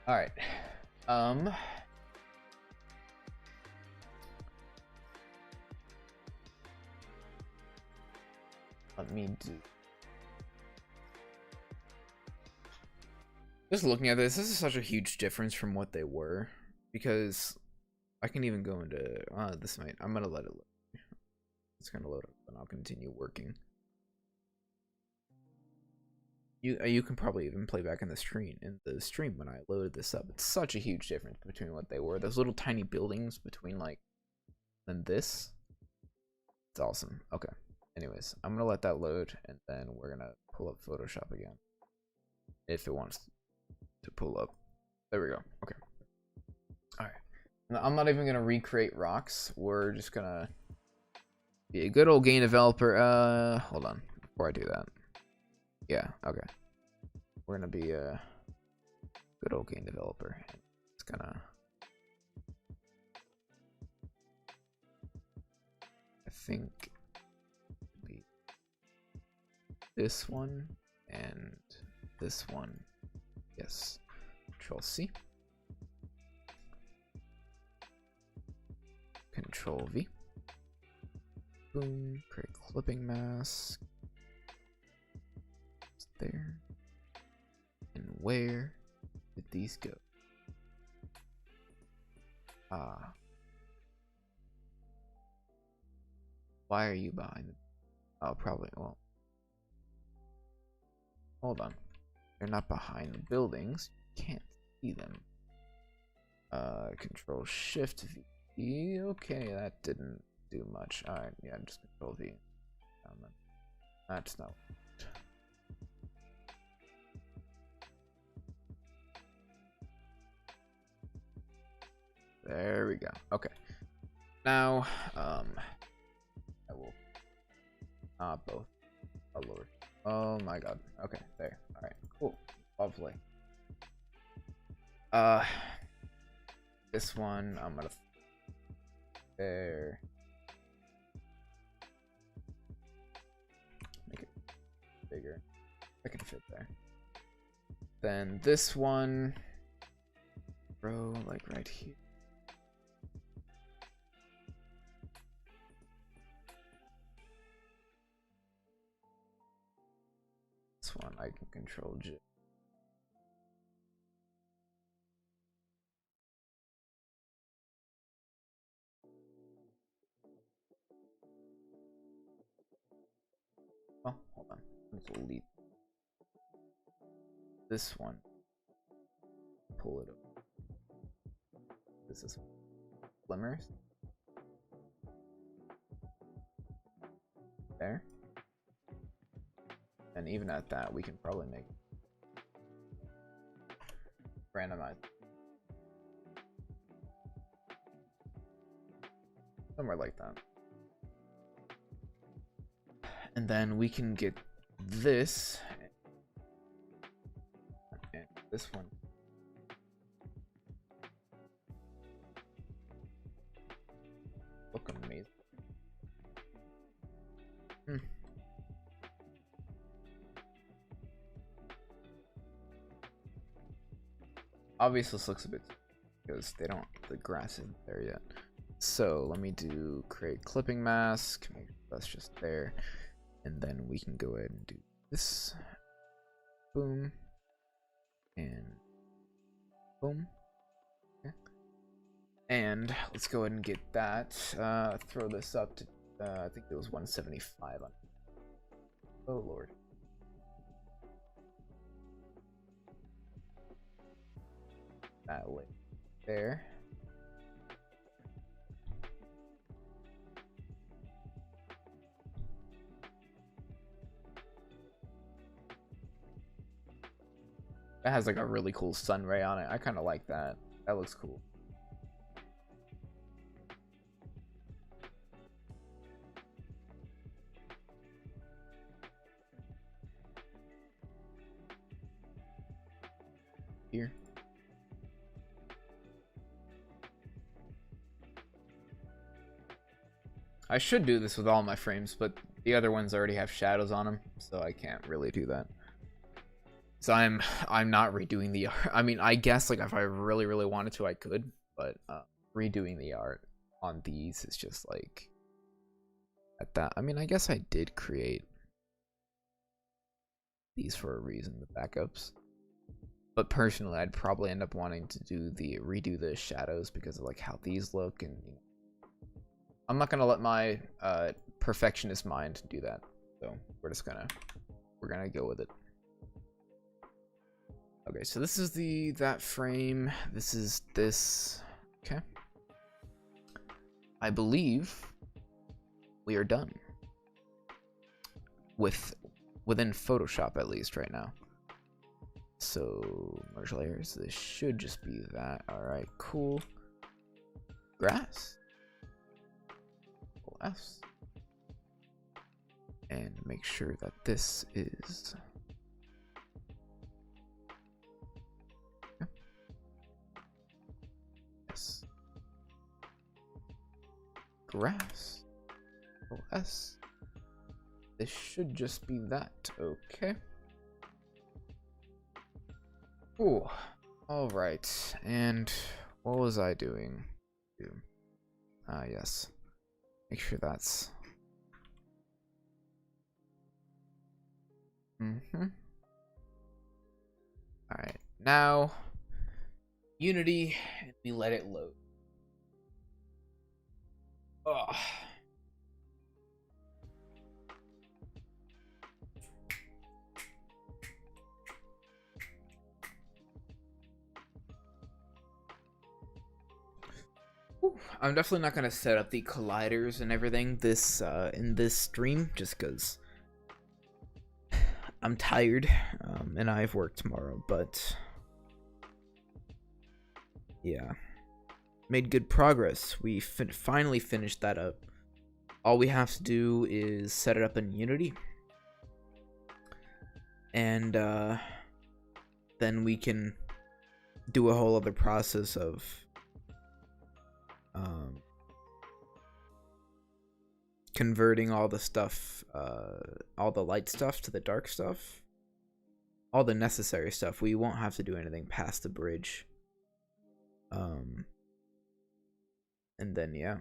All right. Let me do. Just looking at this is such a huge difference from what they were, because I can even go into this might. I'm gonna let it load. It's gonna load up, and I'll continue working. You can probably even play back in the stream when I loaded this up. It's such a huge difference between what they were. Those little tiny buildings between like and this. It's awesome. Okay. Anyways, I'm gonna let that load, and then we're gonna pull up Photoshop again if it wants to pull up. There we go. Okay. All right. I'm not even gonna recreate rocks. We're just gonna be a good old game developer. Hold on. Before I do that. Yeah. Okay. We're gonna be a good old game developer. It's gonna. I think this one and this one. Yes. Control C. Control V. Boom. Create clipping mask. It's there. And where did these go? Why are you behind the... Oh, probably, well. Hold on. They're not behind the buildings. You can't see them. Control Shift V. Okay, that didn't do much. Alright, yeah, just Control V. That's not... There we go. Okay. Now, I will... both. Oh, Lord. Oh, my God. Okay, there. Alright, cool. Lovely. This one, I'm gonna... There. Make it bigger. I can fit there. Then this one... Bro, like right here. This one I can control J. Oh, hold on. Let's delete this one. Pull it up. This is glimmers. There. And even at that, we can probably make randomize. Somewhere like that. And then we can get this and this one. Look amazing. Obviously this looks a bit because they don't, the grass isn't there yet. So let me do create clipping mask. Make sure that's just there. And then we can go ahead and do this. Boom. And boom. Okay. And let's go ahead and get that. Throw this up to, I think it was 175 on. Oh, Lord. That way. There. That has like a really cool sun ray on it. I kind of like that. That looks cool. Here. I should do this with all my frames, but the other ones already have shadows on them, so I can't really do that. So I'm not redoing the art. I mean, I guess like if I really wanted to, I could, but redoing the art on these is just like at that. I mean, I guess I did create these for a reason, the backups. But personally, I'd probably end up wanting to redo the shadows because of like how these look, and you know, I'm not gonna let my perfectionist mind do that. So we're gonna go with it. Okay, so this is that frame. This is this. Okay. I believe we are done within Photoshop, at least right now. So merge layers. This should just be that. All right, cool. Grass. S. And make sure that this is. Okay. Yes. Grass. S. This should just be that. Okay. Ooh. All right. And what was I doing? Yes. Make sure that's. All right. Now, Unity, and we let it load. Ugh. Ooh, I'm definitely not gonna set up the colliders and everything this in this stream just because I'm tired and I have work tomorrow. But yeah, made good progress. We finally finished that up. All we have to do is set it up in Unity, and then we can do a whole other process of converting all the stuff, all the light stuff to the dark stuff, all the necessary stuff. We won't have to do anything past the bridge. And then yeah.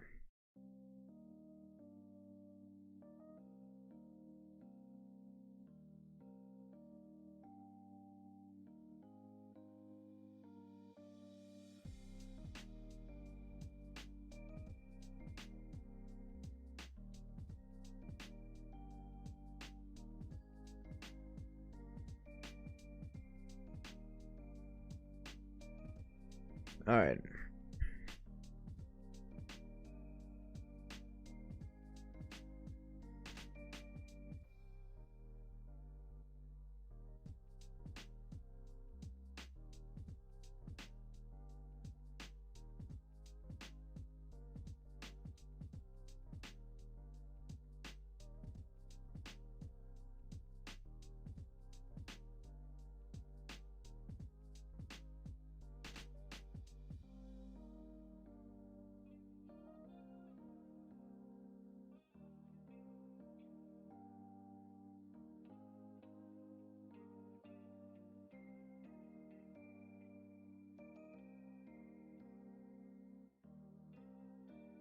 All right.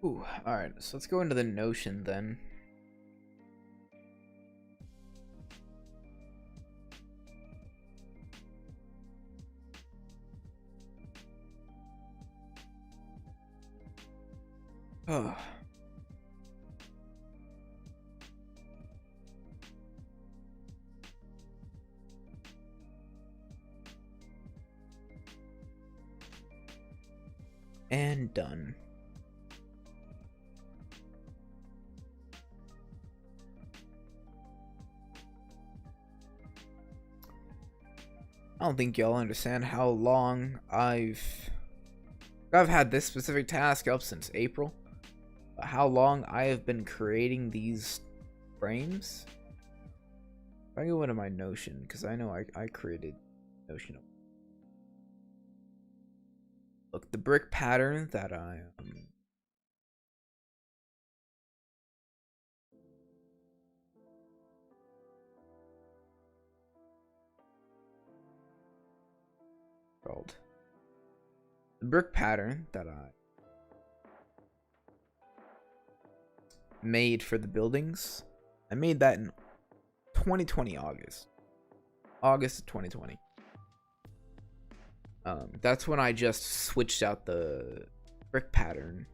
Ooh, all right. So let's go into the Notion then. Oh. And done. I don't think y'all understand how long I've had this specific task up since April. How long I have been creating these frames. If I go into my Notion, because I know I created Notion. Look, the brick pattern that I called the brick pattern that I made for the buildings. I made that in 2020 August of 2020. That's when I just switched out the brick pattern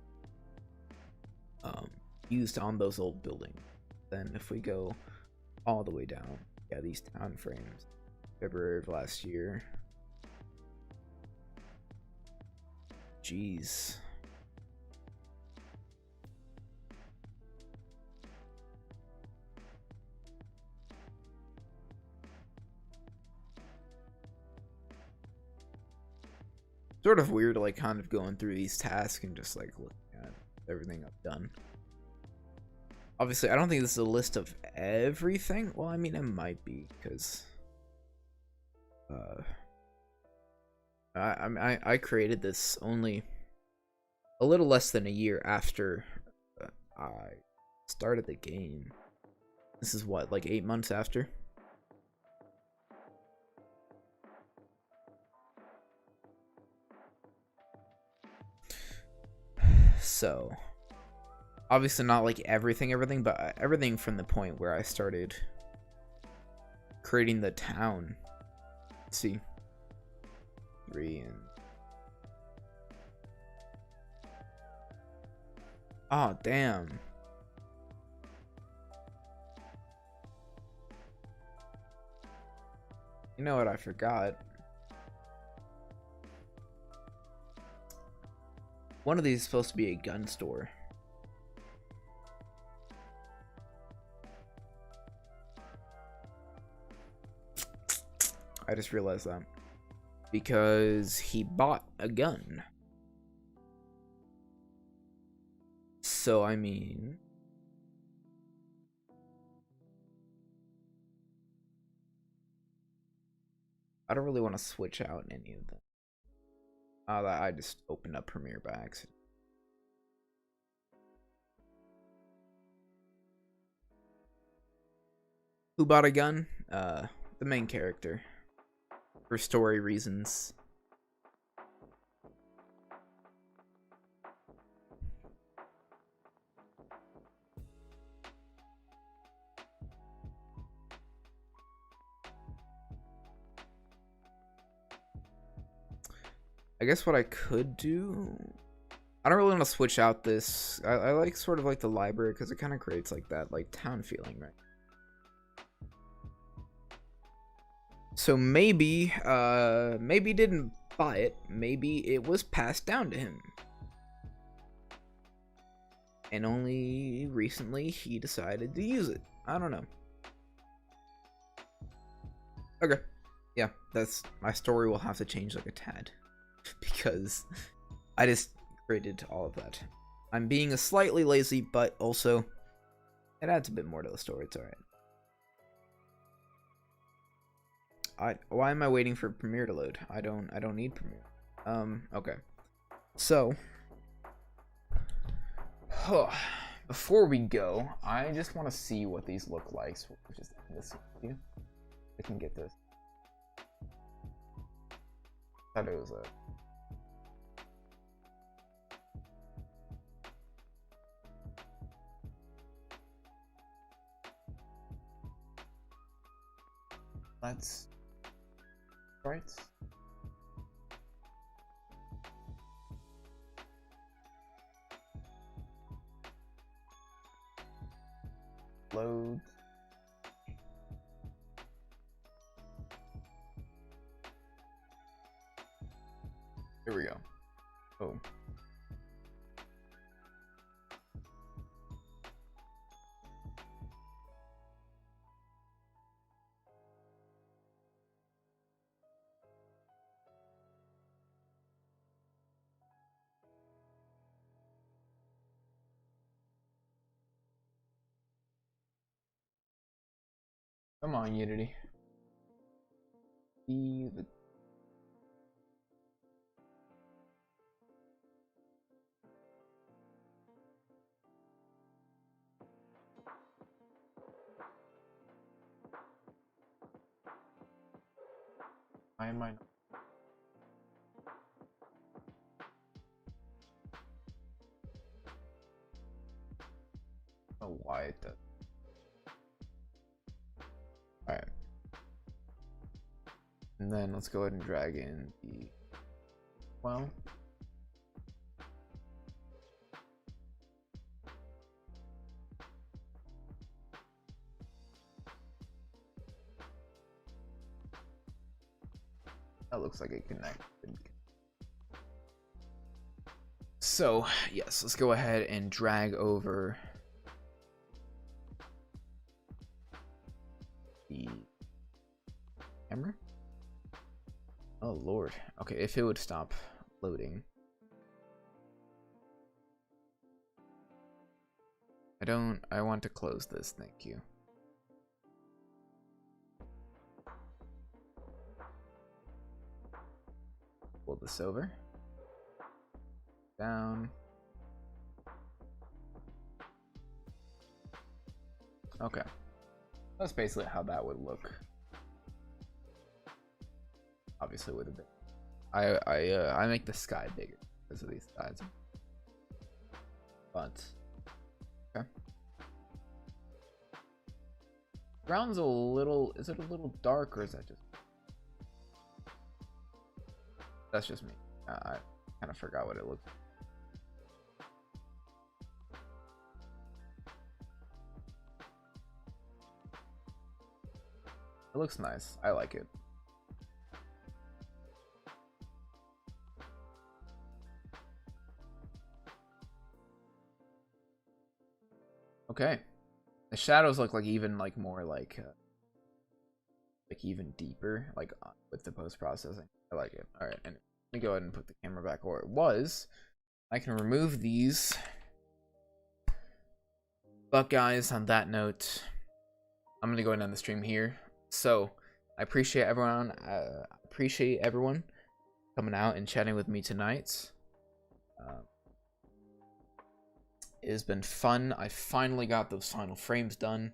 used on those old buildings. Then if we go all the way down, yeah, these town frames, February of last year. Jeez. Sort of weird, like, kind of going through these tasks and just like looking at everything I've done. Obviously, I don't think this is a list of everything. Well, I mean, it might be because I created this only a little less than a year after I started the game. This is what, like 8 months after? So, obviously not like everything, but everything from the point where I started creating the town. Let's see. 3 and... Oh, damn. You know what I forgot? One of these is supposed to be a gun store. I just realized that. Because he bought a gun. So, I mean... I don't really want to switch out any of them. I just opened up Premiere by accident. Who bought a gun? The main character. For story reasons. I guess what I could do... I don't really want to switch out this. I like sort of like the library because it kind of creates like that like town feeling, right? So maybe, maybe he didn't buy it. Maybe it was passed down to him. And only recently he decided to use it. I don't know. Okay. Yeah, that's... my story will have to change like a tad. Because I just created all of that. I'm being a slightly lazy, but also it adds a bit more to the story. It's alright. Why am I waiting for Premiere to load? I don't need Premiere. Okay. So before we go, I just want to see what these look like. So just this with you. I can get this. Thought it was a... Let's... right. Load. Here we go. Oh. Come on, Unity. Be the... Why am I not? Oh, why it does. Alright. And then let's go ahead and drag in the... well... that looks like it connected. So, yes, let's go ahead and drag over the camera. Oh, Lord. Okay, if it would stop loading. I want to close this, thank you. Pull this over. Down. Okay. That's basically how that would look. Obviously with a bit. I make the sky bigger because of these sides. But okay. Ground's a little, is it a little dark or is that just... that's just me. I kind of forgot what it looked like. It looks nice. I like it. Okay. The shadows look like even like more like even deeper, like with the post processing. I like it. All right, and let me go ahead and put the camera back where it was. I can remove these. But guys, on that note, I'm gonna go ahead and end the stream here. So I appreciate everyone. Coming out and chatting with me tonight. It has been fun. I finally got those final frames done.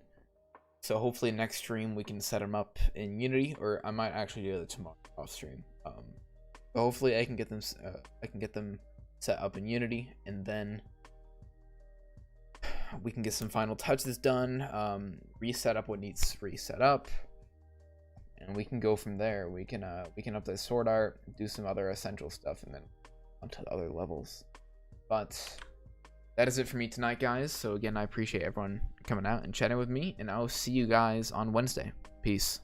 So hopefully next stream we can set them up in Unity, or I might actually do it tomorrow off stream. But hopefully I can get them set up in Unity, and then we can get some final touches done. Reset up what needs reset up, and we can go from there. We can update sword art, do some other essential stuff, and then onto the other levels. But that is it for me tonight, guys. So again, I appreciate everyone coming out and chatting with me, and I'll see you guys on Wednesday. Peace.